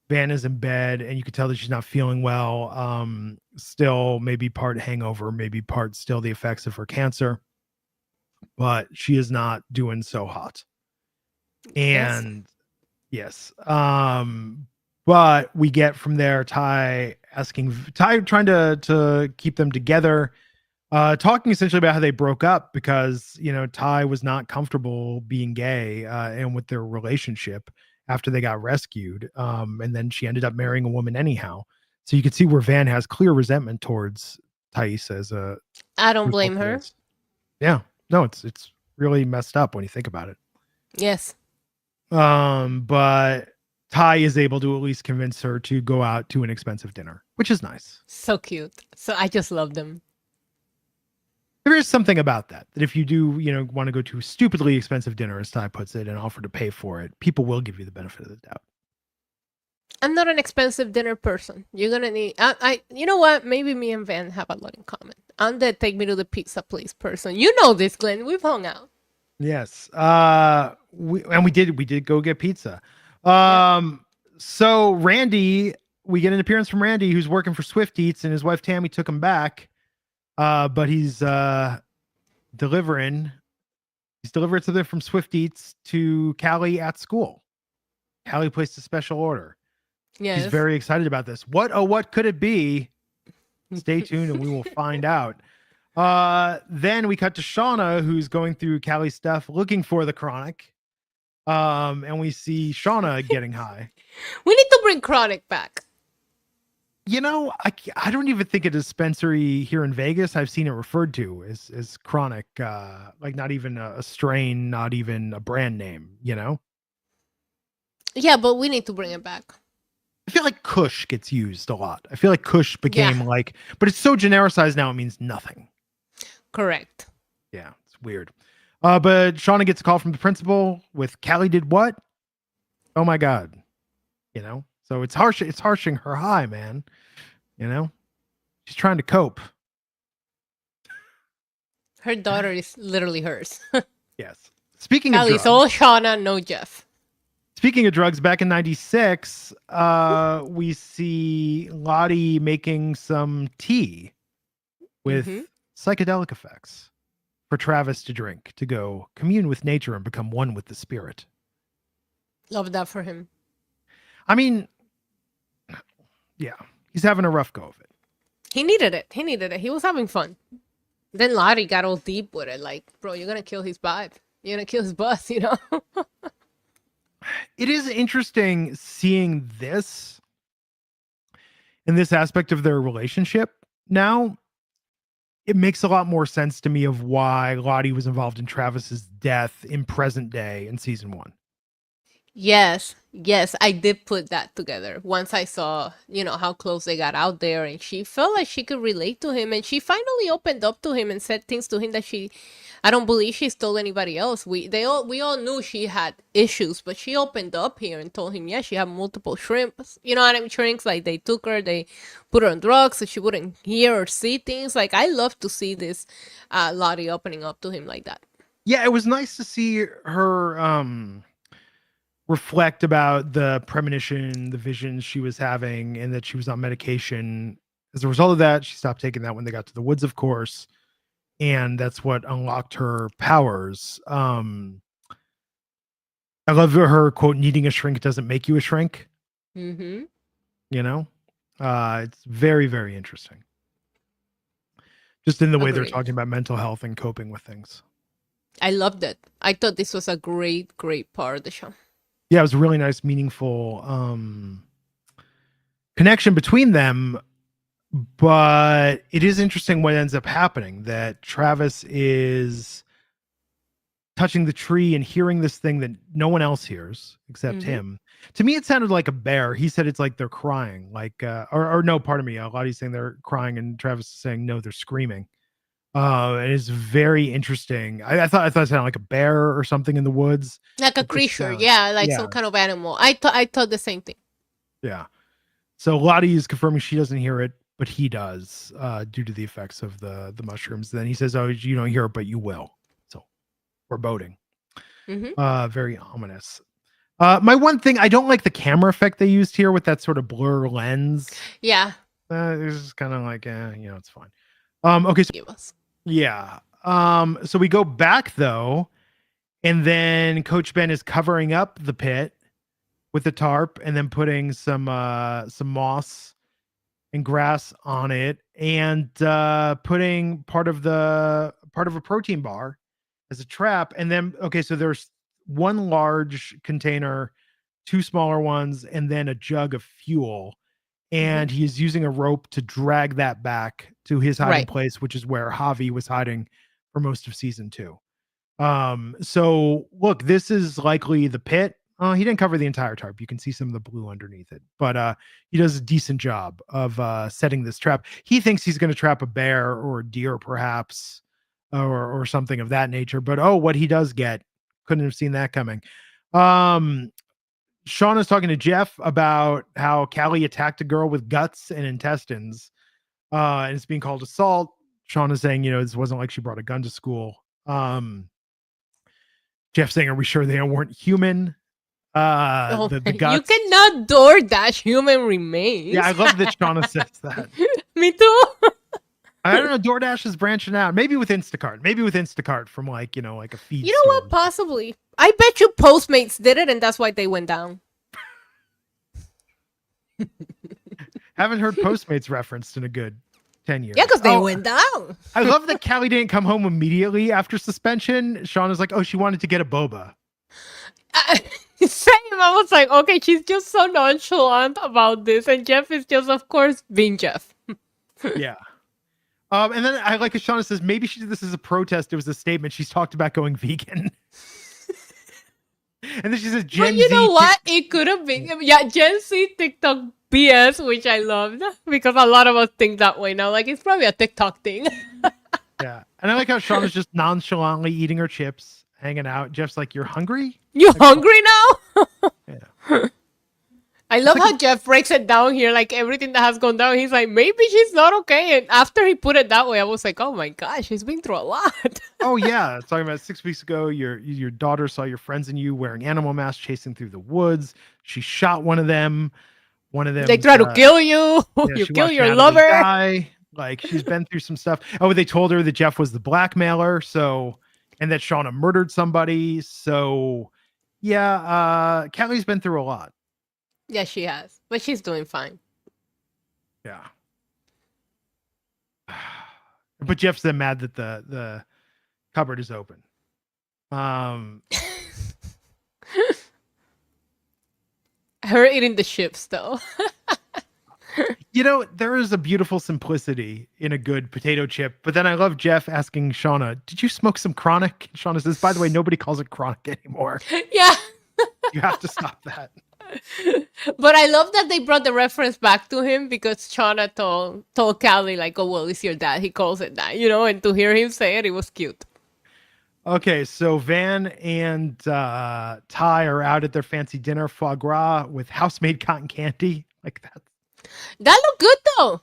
Van is in bed, and you can tell that she's not feeling well. Still, maybe part hangover, maybe part still the effects of her cancer, but she is not doing so hot. And yes, but we get from there Ty trying to keep them together, talking essentially about how they broke up because Ty was not comfortable being gay and with their relationship after they got rescued. And then she ended up marrying a woman anyhow. So you can see where Van has clear resentment towards Thais as a. I don't blame her. Yeah, no, it's really messed up when you think about it. Yes. But Ty is able to at least convince her to go out to an expensive dinner, which is nice. So cute. So I just love them. There is something about that if you do, want to go to a stupidly expensive dinner, as Ty puts it, and offer to pay for it, people will give you the benefit of the doubt. I'm not an expensive dinner person. You're gonna need. You know what? Maybe me and Van have a lot in common. I'm the take me to the pizza place person. You know this, Glenn. We've hung out. Yes. We did go get pizza. So Randy, we get an appearance from Randy, who's working for Swift Eats, and his wife Tammy took him back. But he's delivering something from Swift Eats to Callie at school. Callie placed a special order. Yes. She's very excited about this. What could it be? Stay tuned and we will find out. Then we cut to Shauna, who's going through Callie's stuff looking for the Chronic. And we see Shauna getting high. We need to bring Chronic back. I don't even think a dispensary here in Vegas I've seen it referred to as Chronic, like not even a strain, not even a brand name, Yeah, but we need to bring it back. I feel like Kush gets used a lot. I feel like Kush became but it's so genericized now it means nothing. Correct. Yeah, it's weird. But Shauna gets a call from the principal with Callie did what? Oh my God. So it's harshing her high, man. She's trying to cope. Her daughter is literally hers. Yes. Speaking of drugs, all Shauna, no Jeff. Speaking of drugs, back in '96, we see Lottie making some tea with psychedelic effects for Travis to drink, to go commune with nature and become one with the spirit. Love that for him. I mean, yeah, he's having a rough go of it. He needed it. He was having fun. Then Lottie got all deep with it. Like, bro, you're going to kill his vibe. You're going to kill his buzz, It is interesting seeing this in this aspect of their relationship. Now, it makes a lot more sense to me of why Lottie was involved in Travis's death in present day in season 1. Yes, I did put that together once I saw, how close they got out there, and she felt like she could relate to him, and she finally opened up to him and said things to him that I don't believe she told anybody else. We all knew she had issues, but she opened up here and told him, yeah, she had multiple shrimps. You know what I mean? Shrinks, like they took her, they put her on drugs so she wouldn't hear or see things. Like I love to see this Lottie opening up to him like that. Yeah, it was nice to see her reflect about the premonition, the visions she was having, and that she was on medication. As a result of that, she stopped taking that when they got to the woods, of course, and that's what unlocked her powers. I love her quote: "Needing a shrink doesn't make you a shrink." Mm-hmm. You know, it's very, very interesting. Just in the way they're Agreed. talking about mental health and coping with things. I loved it. I thought this was a great, great part of the show. Yeah, it was a really nice, meaningful connection between them. But it is interesting what ends up happening, that Travis is touching the tree and hearing this thing that no one else hears except Mm-hmm. him. To me, it sounded like a bear. He said it's like they're crying, like, or no, pardon me. Lottie's saying they're crying, and Travis is saying no, they're screaming. It is very interesting. I thought it sounded like a bear or something in the woods. Like a It just creature, sounds, yeah, like yeah, some kind of animal. I thought the same thing. yeah. So Lottie is confirming she doesn't hear it, but he does, due to the effects of the mushrooms. Then he says, "Oh, you don't hear it, but you will." So foreboding. Mm-hmm. Very ominous. My one thing, I don't like the camera effect they used here with that sort of blur lens. Yeah, It's just kind of like, it's fine. Okay, so give us. yeah. So we go back though, and then Coach Ben is covering up the pit with the tarp, and then putting some moss and grass on it, and putting part of a protein bar as a trap. And then, okay, so there's one large container, two smaller ones, and then a jug of fuel. Mm-hmm. And he is using a rope to drag that back to his hiding Right. place, which is where Javi was hiding for most of season 2. So look, this is likely the pit. He didn't cover the entire tarp. You can see some of the blue underneath it, but he does a decent job of setting this trap. He thinks he's going to trap a bear or a deer, perhaps, or something of that nature. But oh, what he does get, couldn't have seen that coming. Um, Sean is talking to Jeff about how Callie attacked a girl with guts and intestines, and it's being called assault. Sean is saying, this wasn't like she brought a gun to school. Jeff saying, "Are we sure they weren't human?" Oh, The you guts. cannot DoorDash human Yeah, remains. I love that Shauna says that. Me too. I don't know. DoorDash is branching out. Maybe with Instacart. Maybe with Instacart from like a feed You know store. what? Possibly. I bet you Postmates did it, and that's why they went down. Haven't heard Postmates referenced in a good 10 years. Yeah, because they Oh, went down. I love that Callie didn't come home immediately after suspension. Shauna's like, oh, she wanted to get a boba. Same. I was like, okay, she's just so nonchalant about this, and Jeff is just, of course, being Jeff. Yeah. And then I like as Shauna says, maybe she did this as a protest. It was a statement. She's talked about going vegan. And then she says, Gen But you Z. know what? It could have been, yeah, Gen Z TikTok BS, which I loved because a lot of us think that way now. Like, it's probably a TikTok thing. Yeah. And I like how Shauna's just nonchalantly eating her chips, hanging out. Jeff's like, you're hungry? You Like, hungry now? yeah. I love like how Jeff breaks it down here, like everything that has gone down. He's like, maybe she's not okay. And after he put it that way, I was like, oh my gosh, she's been through a lot. Oh yeah. Talking about 6 weeks ago, your daughter saw your friends and you wearing animal masks chasing through the woods. She shot one of them. One of them. They try to kill you. Yeah, You she kill watched your Natalie lover. die. Like she's been through some stuff. Oh, they told her that Jeff was the blackmailer, so and that Shauna murdered somebody. So yeah, Callie's been through a lot. Yeah, she has. But she's doing fine. Yeah. But Jeff's then mad that the cupboard is open. Her eating the chips, though. There is a beautiful simplicity in a good potato chip, but then I love Jeff asking Shauna, did you smoke some chronic? Shauna says, by the way, nobody calls it chronic anymore. Yeah. You have to stop that. But I love that they brought the reference back to him because Shauna told Callie, like, oh, well, it's your dad. He calls it that, and to hear him say it, it was cute. Okay, so Van and Ty are out at their fancy dinner, foie gras with house-made cotton candy. Like that. That looked good, though.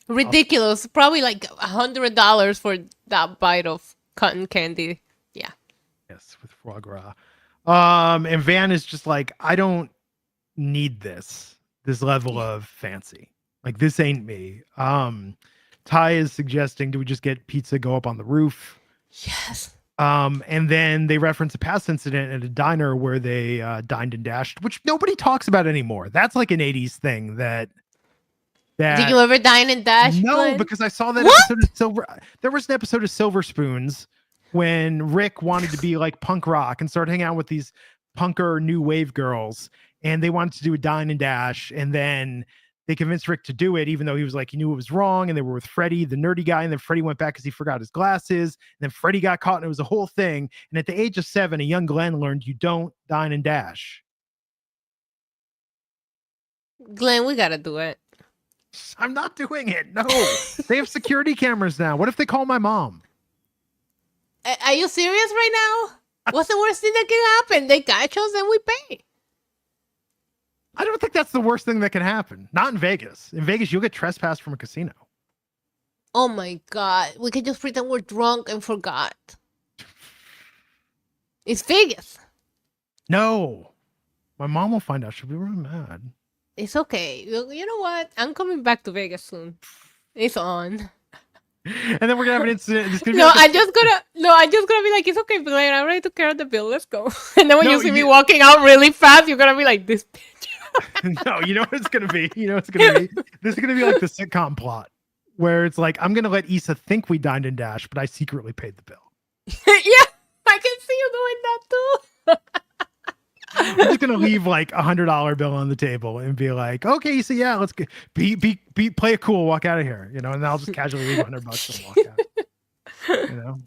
Ridiculous. Probably like $100 for that bite of cotton candy. Yeah. Yes, with foie gras. And Van is just like, I don't need this level of fancy. Like this ain't me. Ty is suggesting, do we just get pizza, go up on the roof? Yes. And then they reference a past incident at a diner where they dined and dashed, which nobody talks about anymore. That's like an 80s thing that Did you ever dine and dash? no, Glenn? because I saw that What? episode of Silver. There was an episode of Silver Spoons when Rick wanted to be like punk rock and started hanging out with these punker new wave girls, and they wanted to do a dine and dash, and then they convinced Rick to do it, even though he was like, he knew it was wrong, and they were with Freddie, the nerdy guy, and then Freddie went back because he forgot his glasses, and then Freddie got caught, and it was a whole thing. And at the age of 7, a young Glenn learned you don't dine and dash. Glenn, we gotta do it. I'm not doing it. No, they have security cameras now. What if they call my mom? Are you serious right now? What's the worst thing that can happen? They catch us and we pay. I don't think that's the worst thing that can happen. Not in Vegas. In Vegas, you'll get trespassed from a casino. Oh my god. We can just pretend we're drunk and forgot. It's Vegas. No. My mom will find out. She'll be really mad. It's okay. You know what? I'm coming back to Vegas soon. It's on. And then we're gonna have an incident. It's gonna be No, like I'm just gonna be like, it's okay, Blaine. I already took care of the bill. Let's go. And then when No, you see me you- walking out really fast, you're gonna be like, this bitch. No, you know what it's gonna be. You know what it's gonna be. This is gonna be like the sitcom plot, where it's like I'm gonna let Issa think we dined and dashed, but I secretly paid the bill. Yeah, I can see you doing that too. I'm just gonna leave like $100 bill on the table and be like, okay, so yeah, let's get, play it cool, walk out of here, you know, and then I'll just casually leave $100 and walk out. You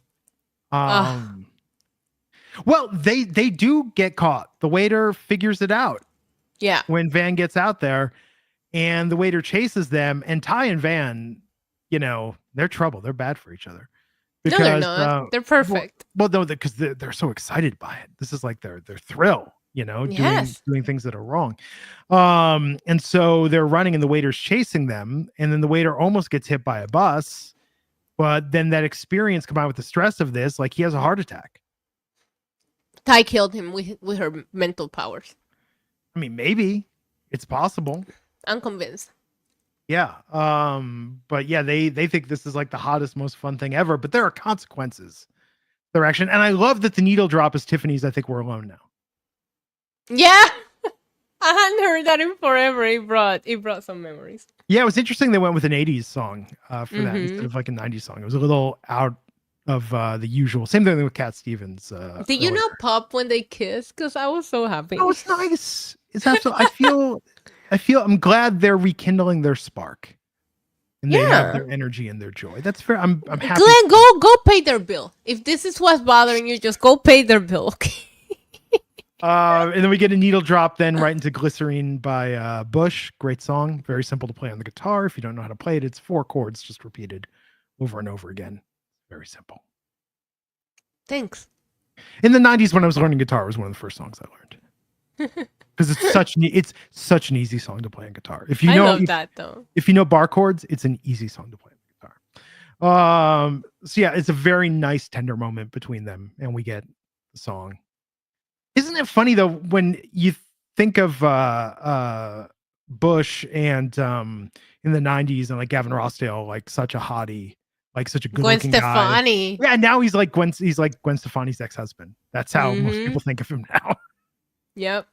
know. Well, they do get caught. The waiter figures it out. Yeah. When Van gets out there, and the waiter chases them, and Ty and Van, you know, they're trouble. They're bad for each other. No, they're not. They're perfect. Well, no, because they're so excited by it. This is like their thrill, you know, Yes. doing things that are wrong. And so they're running, and the waiter's chasing them, and then the waiter almost gets hit by a bus. But then that experience combined with the stress of this, like he has a heart attack. Ty killed him with her mental powers. I mean, maybe it's possible. I'm convinced. Yeah. But yeah, they think this is like the hottest, most fun thing ever, but there are consequences. Their action. And I love that the needle drop is Tiffany's I Think We're Alone Now. Yeah. I hadn't heard that in forever. It brought some memories. Yeah, it was interesting they went with an 80s song for that instead of like a 90s song. It was a little out of the usual. Same thing with Cat Stevens. Did you earlier. know pop when they kiss? Because I was so happy. Oh, it's nice. It's absolutely I'm glad they're rekindling their spark. And they have their energy and their joy. That's fair. I'm happy. Glenn, go pay their bill. If this is what's bothering you, just go pay their bill, okay? And then we get a needle drop then right into Glycerine by Bush. Great song. Very simple to play on the guitar. If you don't know how to play it, it's 4 chords just repeated over and over again. Very simple. Thanks. In the 90s when I was learning guitar, it was one of the first songs I learned. Because it's such an easy song to play on guitar. If you know I love that though. If you know bar chords, it's an easy song to play on guitar. So yeah, it's a very nice tender moment between them, and we get the song. Isn't it funny though when you think of Bush and in the 90s and like Gavin Rossdale, like such a hottie, like such a good Gwen looking Stefani. guy. Yeah, now he's like Gwen Stefani's ex-husband. That's how most people think of him now. Yep.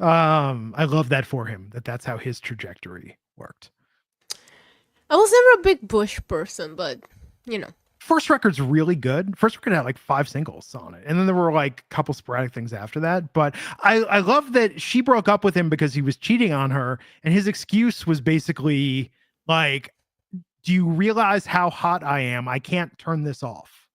I love that for him, that's how his trajectory worked. I was never a big Bush person, but you know. First record's really good. First record had like 5 singles on it. And then there were like a couple sporadic things after that. But I love that she broke up with him because he was cheating on her. And his excuse was basically like, do you realize how hot I am? I can't turn this off.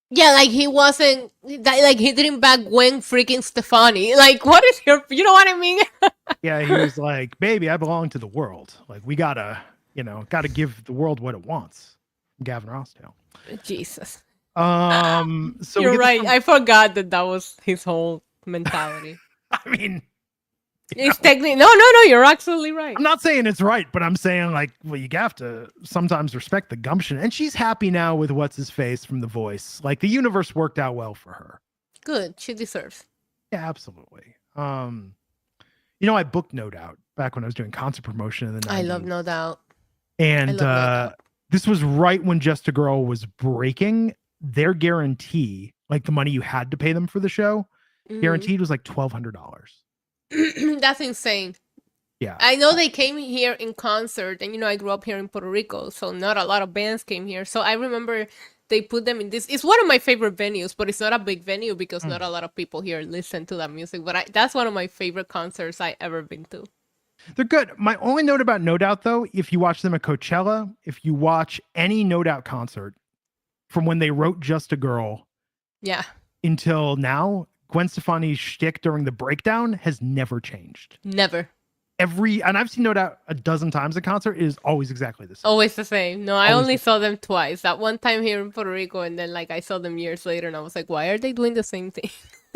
Yeah, like he wasn't, like he didn't back Gwen freaking Stefani. Like, what is your, you know what I mean? Yeah, he was like, baby, I belong to the world. Like, we gotta give the world what it wants. Gavin Rossdale. Jesus. So you're right. I forgot that was his whole mentality. I mean, It's technically no. You're absolutely right. I'm not saying it's right, but I'm saying like, well, you have to sometimes respect the gumption. And she's happy now with what's his face from The Voice. Like the universe worked out well for her. Good. She deserves. Yeah, absolutely. You know, I booked No Doubt back when I was doing concert promotion in the 90s. I love No Doubt. And No Doubt. this was right when Just a Girl was breaking. Their guarantee, like the money you had to pay them for the show, guaranteed was like $1,200. That's insane. Yeah. I know they came here in concert, and I grew up here in Puerto Rico, so not a lot of bands came here. So I remember they put them in this. It's one of my favorite venues, but it's not a big venue because not a lot of people here listen to that music. But that's one of my favorite concerts I ever been to. They're good. My only note about No Doubt, though, if you watch them at Coachella, if you watch any No Doubt concert from when they wrote Just a Girl, yeah, until now, Gwen Stefani's shtick during the breakdown has never changed. Never. And I've seen No Doubt a dozen times at concert, it is always exactly the same. Always the same. No, I only saw them twice. That one time here in Puerto Rico, and then like I saw them years later, and I was like, why are they doing the same thing?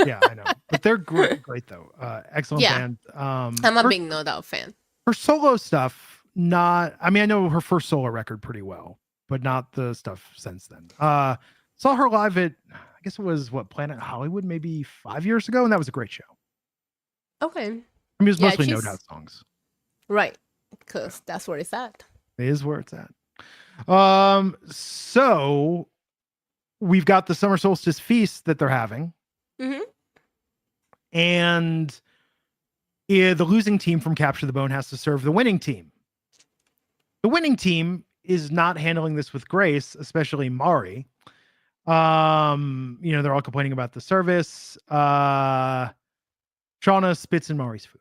Yeah, I know. But they're great though. Excellent band. I'm a big No Doubt fan. Her solo stuff, I know her first solo record pretty well, but not the stuff since then. Saw her live at, I guess it was Planet Hollywood, maybe 5 years ago, and that was a great show. Okay. I mean, it was mostly No Doubt songs. Right. Because that's where it's at. It is where it's at. So we've got the summer solstice feast that they're having. Mm-hmm. And the losing team from Capture the Bone has to serve the winning team. The winning team is not handling this with grace, especially Mari. They're all complaining about the service. Shauna spits in Mari's food.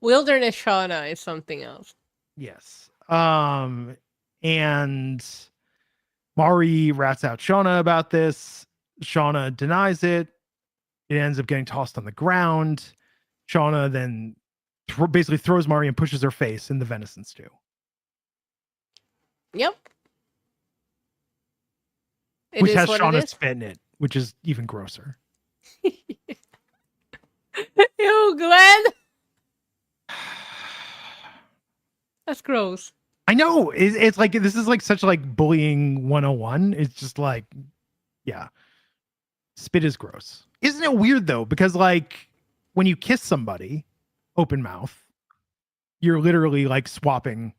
Wilderness Shauna is something else. Yes. And Mari rats out Shauna about this. Shauna denies it. It ends up getting tossed on the ground. Shauna then basically throws Mari and pushes her face in the venison stew. Yep. Which has Shauna spit in it, which is even grosser. Ew, Glenn. That's gross. I know. It's like, this is like such like bullying 101. It's just like, yeah. Spit is gross. Isn't it weird though? Because like when you kiss somebody, open mouth, you're literally like swapping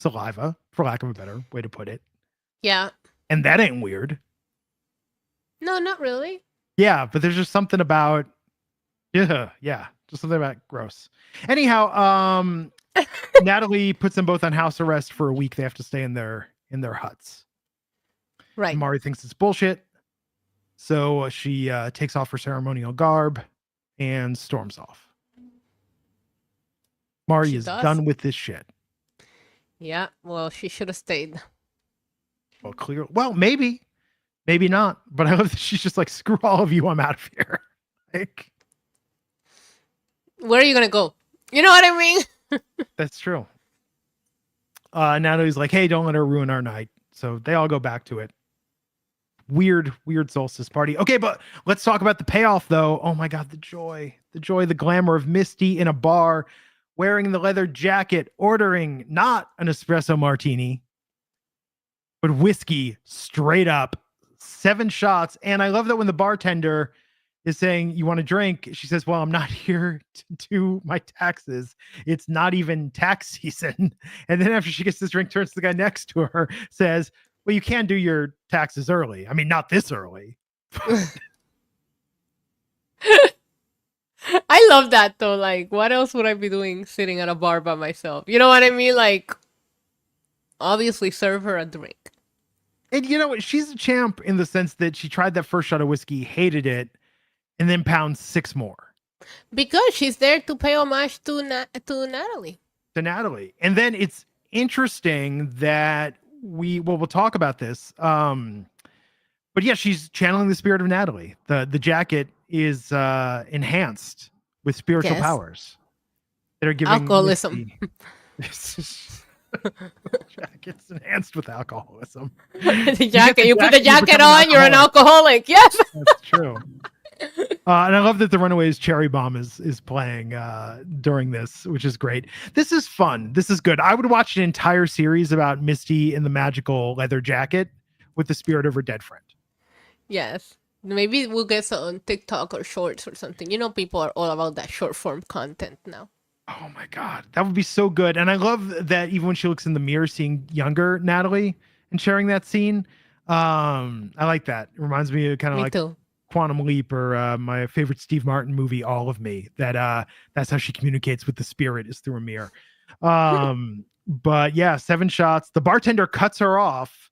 saliva, for lack of a better way to put it. Yeah. And that ain't weird. No, not really. Yeah, but there's just something about, just something about gross. Anyhow, Natalie puts them both on house arrest for a week. They have to stay in their huts. Right. And Mari thinks it's bullshit. So she takes off her ceremonial garb and storms off. Mari is done with this shit. Yeah, well, she should have stayed. Well, maybe not. But I love that she's just like, screw all of you, I'm out of here. Like, where are you gonna go? You know what I mean? That's true. Natalie's like, hey, don't let her ruin our night. So they all go back to it. Weird solstice party. Okay, but let's talk about the payoff though. Oh my God, the joy, the glamour of Misty in a bar, wearing the leather jacket, ordering not an espresso martini, but whiskey straight up, 7 shots. And I love that when the bartender is saying, you want a drink? She says, well, I'm not here to do my taxes. It's not even tax season. And then after she gets this drink, turns to the guy next to her, says, well, you can do your taxes early. I mean, not this early. I love that though. Like, what else would I be doing sitting at a bar by myself? You know what I mean? Like, obviously serve her a drink. And you know what? She's a champ in the sense that she tried that first shot of whiskey, hated it, and then pounds 6 more. Because she's there to pay homage to Natalie. To Natalie. And then it's interesting that we'll talk about this. But yeah, she's channeling the spirit of Natalie. The jacket is enhanced with spiritual powers that are giving alcoholism. Jacket's enhanced with alcoholism. The jacket, you put the jacket on, you're an alcoholic. Yes. That's true. And I love that the Runaways Cherry Bomb is playing during this, which is great. This is fun. This is good. I would watch an entire series about Misty in the magical leather jacket with the spirit of her dead friend. Yes. Maybe we'll get some on TikTok or shorts or something. You know, people are all about that short form content now. Oh my god, that would be so good. And I love that even when she looks in the mirror, seeing younger Natalie and sharing that scene. I like that. It reminds me of kind of Me like too. Quantum Leap or my favorite Steve Martin movie, All of Me. That's how she communicates with the spirit is through a mirror. But yeah, 7 shots. The bartender cuts her off.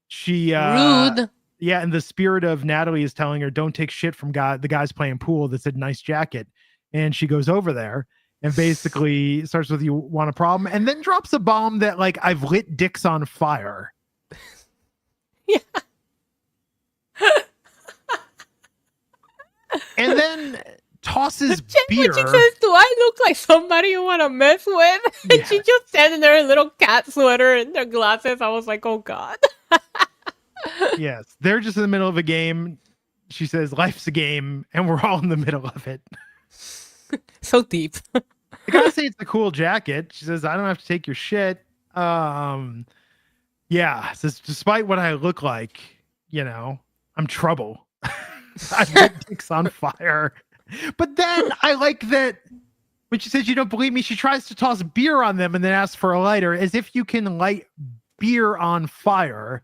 She Rude. yeah, and the spirit of Natalie is telling her, "Don't take shit from the guys playing pool that said nice jacket." And she goes over there and basically starts with, "You want a problem?" And then drops a bomb that like, "I've lit dicks on fire." Yeah. And then tosses beer. When she says, "Do I look like somebody you want to mess with?" And Yeah. she just standing there in a little cat sweater and their glasses. I was like, oh God. Yes, they're just in the middle of a game. She says, "Life's a game," and we're all in the middle of it. So deep. I gotta say, it's a cool jacket. She says, "I don't have to take your shit." Yeah, says, "Despite what I look like, I'm trouble." I lit dicks on fire. But then I like that when she says, "You don't believe me," she tries to toss beer on them and then asks for a lighter, as if you can light beer on fire.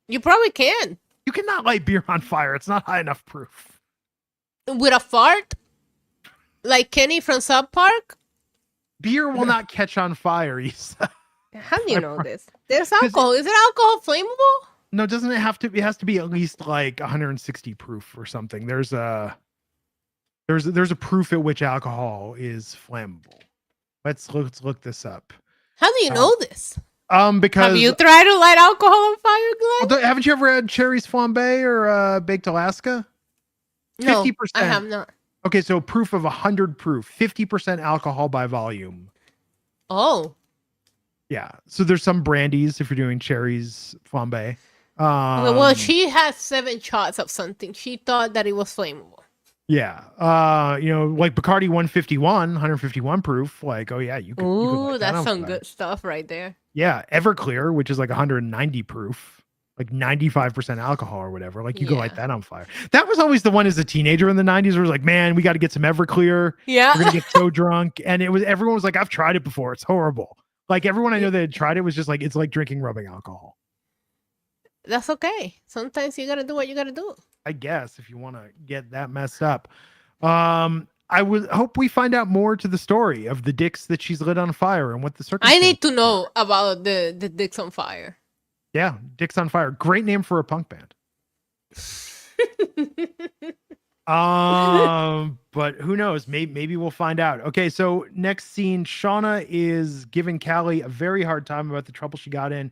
You probably can. You cannot light beer on fire. It's not high enough proof. With a fart? Like Kenny from South Park? Beer will not catch on fire, Issa. How do you know this? There's alcohol. Is it alcohol flammable? No, doesn't it have to? It has to be at least like 160 proof or something. There's a proof at which alcohol is flammable. Let's look this up. How do you know this? Because Have you tried to light alcohol on fire, Glenn? haven't you ever had Cherry's Flambe or Baked Alaska? No, 50%. I have not. Okay, so proof of 100 proof, 50% alcohol by volume. Oh. Yeah, so there's some brandies if you're doing Cherry's Flambe. Well, she has 7 shots of something. She thought that it was flammable. Yeah. Like Bacardi 151 proof. Like, oh yeah, you could. Ooh, that's some good stuff right there. Yeah. Everclear, which is like 190 proof, like 95% alcohol or whatever. Like you could light that on fire. That was always the one as a teenager in the 90s where it was like, man, we got to get some Everclear. Yeah. We're gonna get so drunk. And everyone was like, I've tried it before. It's horrible. Like everyone I know that had tried it was just like, it's like drinking rubbing alcohol. That's okay. Sometimes you gotta do what you gotta do. I guess if you want to get that messed up. I would hope we find out more to the story of the dicks that she's lit on fire and what the circumstances. I need to know about the dicks on fire. Yeah, Dicks on Fire. Great name for a punk band. But who knows? Maybe we'll find out. Okay, so next scene, Shauna is giving Callie a very hard time about the trouble she got in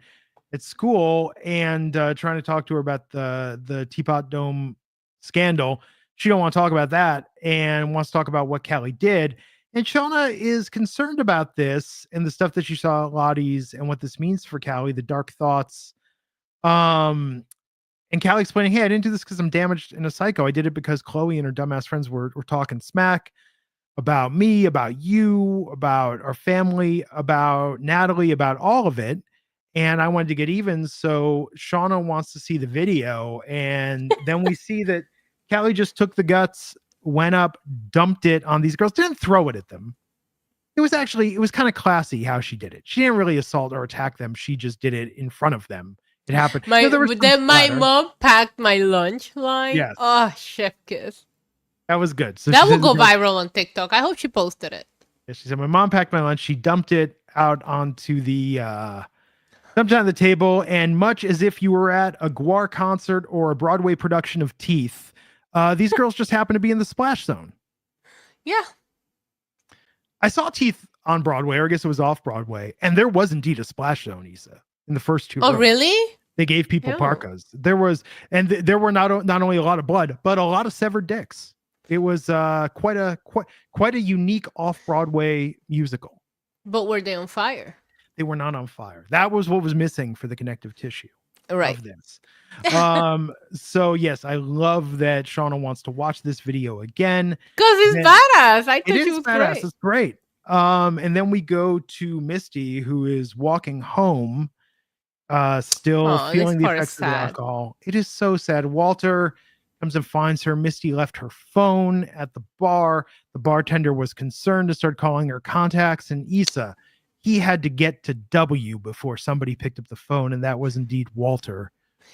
at school and trying to talk to her about the Teapot Dome scandal. She don't want to talk about that and wants to talk about what Callie did. And Shauna is concerned about this and the stuff that she saw at Lottie's and what this means for Callie, the dark thoughts. And Callie explaining, "Hey, I didn't do this because I'm damaged and a psycho. I did it because Chloe and her dumbass friends were talking smack about me, about you, about our family, about Natalie, about all of it. And I wanted to get even. So Shauna wants to see the video. And then we see that Callie just took the guts, went up, dumped it on these girls, didn't throw it at them. It was kind of classy how she did it. She didn't really assault or attack them. She just did it in front of them. It happened. My mom packed my lunch line. Yes. Oh, chef kiss. That was good. So that will go viral on TikTok. I hope she posted it. Yeah, she said, "My mom packed my lunch. She dumped it out onto the dumped it on the table, and much as if you were at a Guar concert or a Broadway production of Teeth, these girls just happened to be in the splash zone." Yeah. I saw Teeth on Broadway, or I guess it was off Broadway, and there was indeed a splash zone, Issa, in the first 2 Oh, rows. really? They gave people parkas. There was, and there were not only a lot of blood, but a lot of severed dicks. It was quite a unique off-Broadway musical. But were they on fire? They were not on fire. That was what was missing for the connective tissue. Right. of this. So yes, I love that Shauna wants to watch this video again. Because it's Then badass. I it thought she is was badass. great. It's great. And then we go to Misty, who is walking home, still Oh, this feeling the part is effects of the sad. alcohol. It is so sad. Walter comes and finds her. Misty left her phone at the bar. The bartender was concerned to start calling her contacts, and Issa, he had to get to W before somebody picked up the phone, and that was indeed Walter,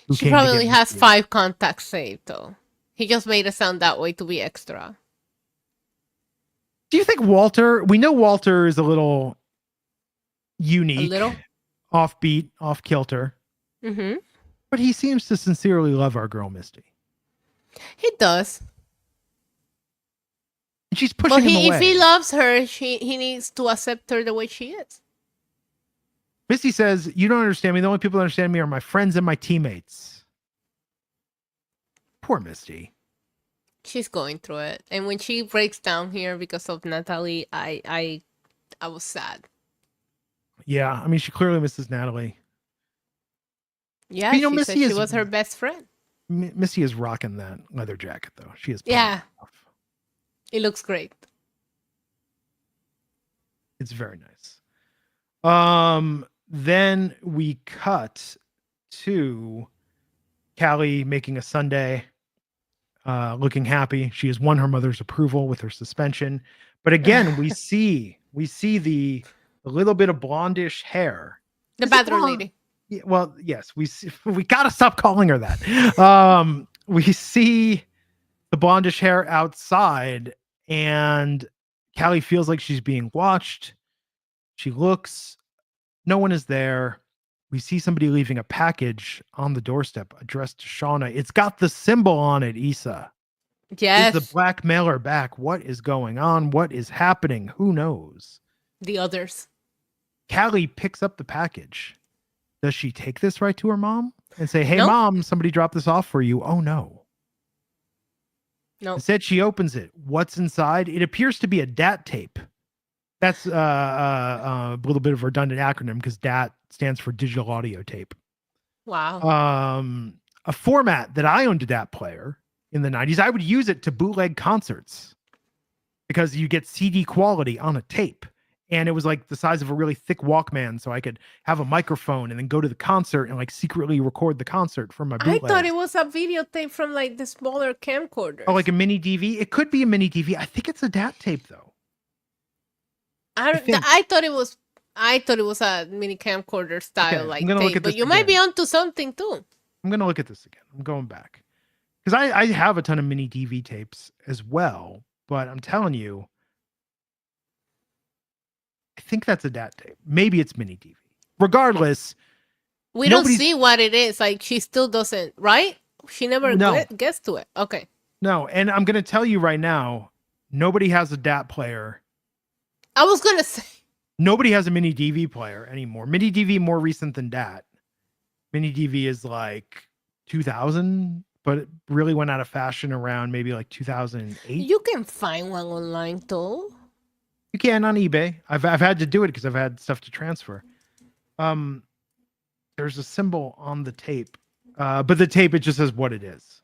who She came to get probably has Misty. 5 contacts saved, though. He just made it sound that way to be extra. Do you think Walter? We know Walter is a little unique, A little? offbeat, off kilter, Mm-hmm. but he seems to sincerely love our girl Misty. He does. And she's But pushing him away. if he loves her, he needs to accept her the way she is. Misty says, "You don't understand me. The only people that understand me are my friends and my teammates." Poor Misty. She's going through it. And when she breaks down here because of Natalie, I was sad. Yeah, I mean, she clearly misses Natalie. Yeah, But, you know, she Missy said she is- was her best friend. Missy is rocking that leather jacket, though. She is. Yeah. Off. It looks great. It's very nice. Then we cut to Callie making a sundae, looking happy. She has won her mother's approval with her suspension. But again, we see the little bit of blondish hair. The Is it bathroom blonde? lady. Yeah, well, yes, we gotta stop calling her that. We see the blondish hair outside, and Callie feels like she's being watched. She looks, no one is there. We see somebody leaving a package on the doorstep addressed to Shauna. It's got the symbol on it, Issa. Yes. Is the blackmailer back? What is going on? What is happening? Who knows? The others. Callie picks up the package. Does she take this right to her mom and say, "Hey, Nope. mom, somebody dropped this off for you"? Oh, no. No. Instead, she opens it. What's inside? It appears to be a DAT tape. That's a little bit of a redundant acronym because DAT stands for digital audio tape. Wow. A format that I owned a DAT player in the 90s. I would use it to bootleg concerts because you get CD quality on a tape. And it was like the size of a really thick Walkman, so I could have a microphone and then go to the concert and like secretly record the concert from my I bootleg. thought it was a videotape from like the smaller camcorders. Oh, like a mini DV? It could be a mini DV. I think it's a DAT tape though. think. I thought it was a mini camcorder style Okay, like I'm gonna look tape, at but this you might be again. onto something too. I'm gonna look at this again. I'm going back because I have a ton of mini DV tapes as well, but I'm telling you, I think that's a DAT tape. Maybe it's mini DV. Regardless, We don't Nobody's- see what it is. Like she still doesn't, right? She never No. gets to it. Okay. no. And I'm gonna tell you right now, nobody has a DAT player. I was gonna say Nobody has a mini DV player anymore. Mini DV more recent than DAT. Mini DV is like 2000, but it really went out of fashion around maybe like 2008. you can find one online though. You can on eBay. I've had to do it because I've had stuff to transfer. There's a symbol on the tape, but the tape it just says what it is.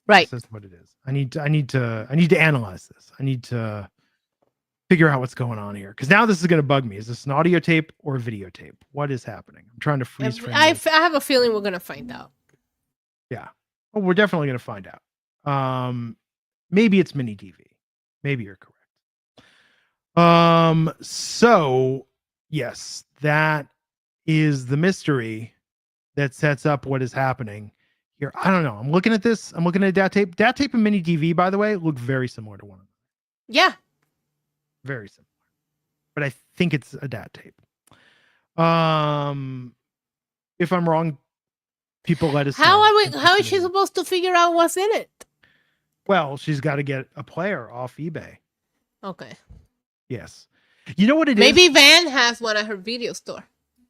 Right. It says what it is. I need to analyze this. I need to figure out what's going on here because now this is going to bug me. Is this an audio tape or a videotape? What is happening? I'm trying to freeze frame. I this. have a feeling we're gonna find out. Yeah. Oh, we're definitely going to find out. Maybe it's mini DV. Maybe you're correct. So yes, that is the mystery that sets up what is happening here. I don't know. I'm looking at this. I'm looking at DAT tape. DAT tape and mini DV, by the way, look very similar to one another. Yeah. Very similar. But I think it's a DAT tape. If I'm wrong, people let us know. How is she supposed to figure out what's in it? Well, she's got to get a player off eBay. Okay. Yes. You know what it is? Maybe Van has one at her video store.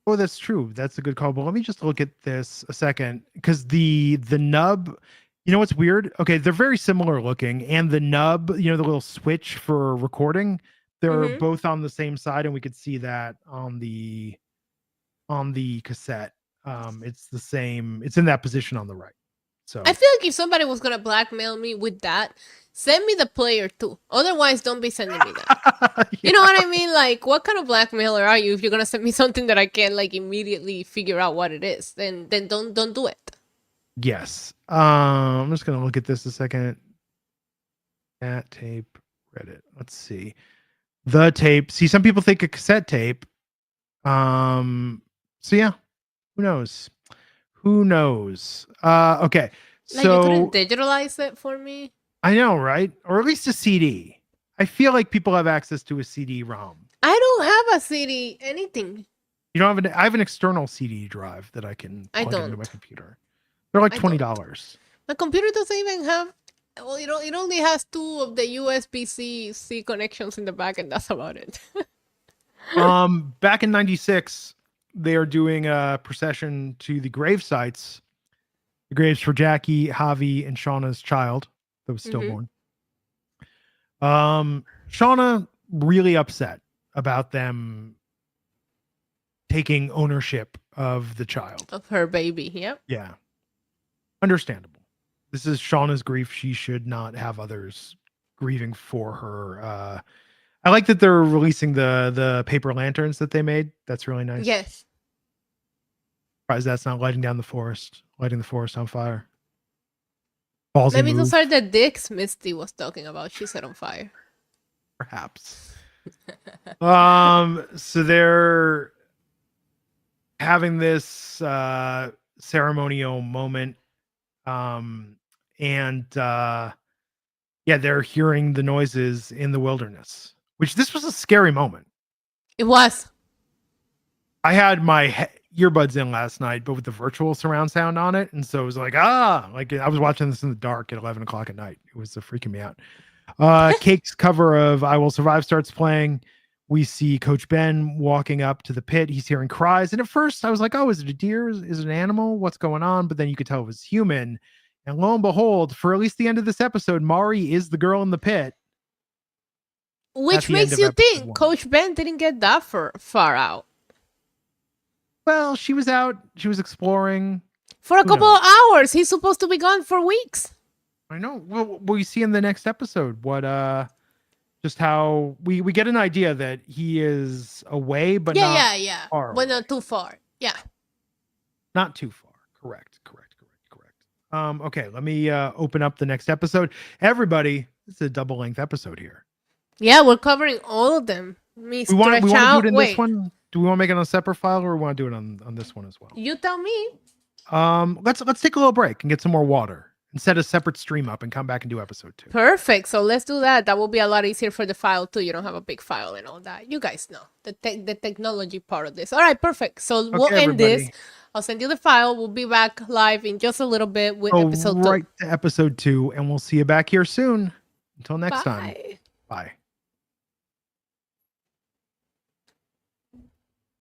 Oh, that's true. That's a good call. But let me just look at this a second because the nub, you know what's weird? Okay, they're very similar looking, and the nub, you know, the little switch for recording, they're Mhm. both on the same side, and we could see that on the cassette. It's the same. It's in that position on the right. So I feel like if somebody was gonna blackmail me with that, send me the player too. Otherwise, don't be sending me that. You know yeah. what I mean? Like, what kind of blackmailer are you if you're gonna send me something that I can't like immediately figure out what it is? Then don't do it. Yes. I'm just gonna look at this a second. At tape Reddit. Let's see. The tape. See, some people think a cassette tape. So yeah, who knows? Who knows? Okay. Like, you So couldn't digitalize it for me. I know, right? Or at least a CD. I feel like people have access to a CD-ROM. I don't have a CD, anything. You don't have I have an external CD drive that I can I plug into my don't. computer. They're like I $20. don't. My computer doesn't even have. Well, it only has 2 of the USB-C connections in the back, and that's about it. Back in 96, they are doing a procession to the grave sites, the graves for Jackie, Javi, and Shauna's child that was stillborn. Shauna really upset about them taking ownership of the child. Of her baby, yep. Yeah. Understandable. This is Shauna's grief. She should not have others grieving for her. I like that they're releasing the paper lanterns that they made. That's really nice. Yes. Surprised that's not lighting the forest on fire. Ballsy Maybe move, those are the dicks Misty was talking about. She set on fire. perhaps. So they're having this ceremonial moment. Yeah, they're hearing the noises in the wilderness, which this was a scary moment. It was. I had my earbuds in last night, but with the virtual surround sound on it. And so it was like I was watching this in the dark at 11 o'clock at night. It was freaking me out. Cake's cover of I Will Survive starts playing. We see Coach Ben walking up to the pit. He's hearing cries. And at first I was like, oh, is it a deer? Is it an animal? What's going on? But then you could tell it was human. And lo and behold, for at least the end of this episode, Mari is the girl in the pit. Which makes you think Coach Ben didn't get that far out. Well, she was out. She was exploring. For a couple of hours. He's supposed to be gone for weeks. I know. Well, we see in the next episode what just how we get an idea that he is away, but not far but away. not too far. Yeah. Not too far. Correct. Okay, let me open up the next episode. Everybody, it's a double length episode here. Yeah, we're covering all of them. We want to do it in this one. Do we want to make it on a separate file, or we want to do it on this one as well? You tell me. Let's take a little break and get some more water and set a separate stream up and come back and do episode 2. Perfect. So let's do that. That will be a lot easier for the file too. You don't have a big file and all that. You guys know the technology part of this. All right, perfect. So we'll end this. I'll send you the file. We'll be back live in just a little bit with episode 2. Right to episode 2, and we'll see you back here soon. Until next time. Bye. Bye.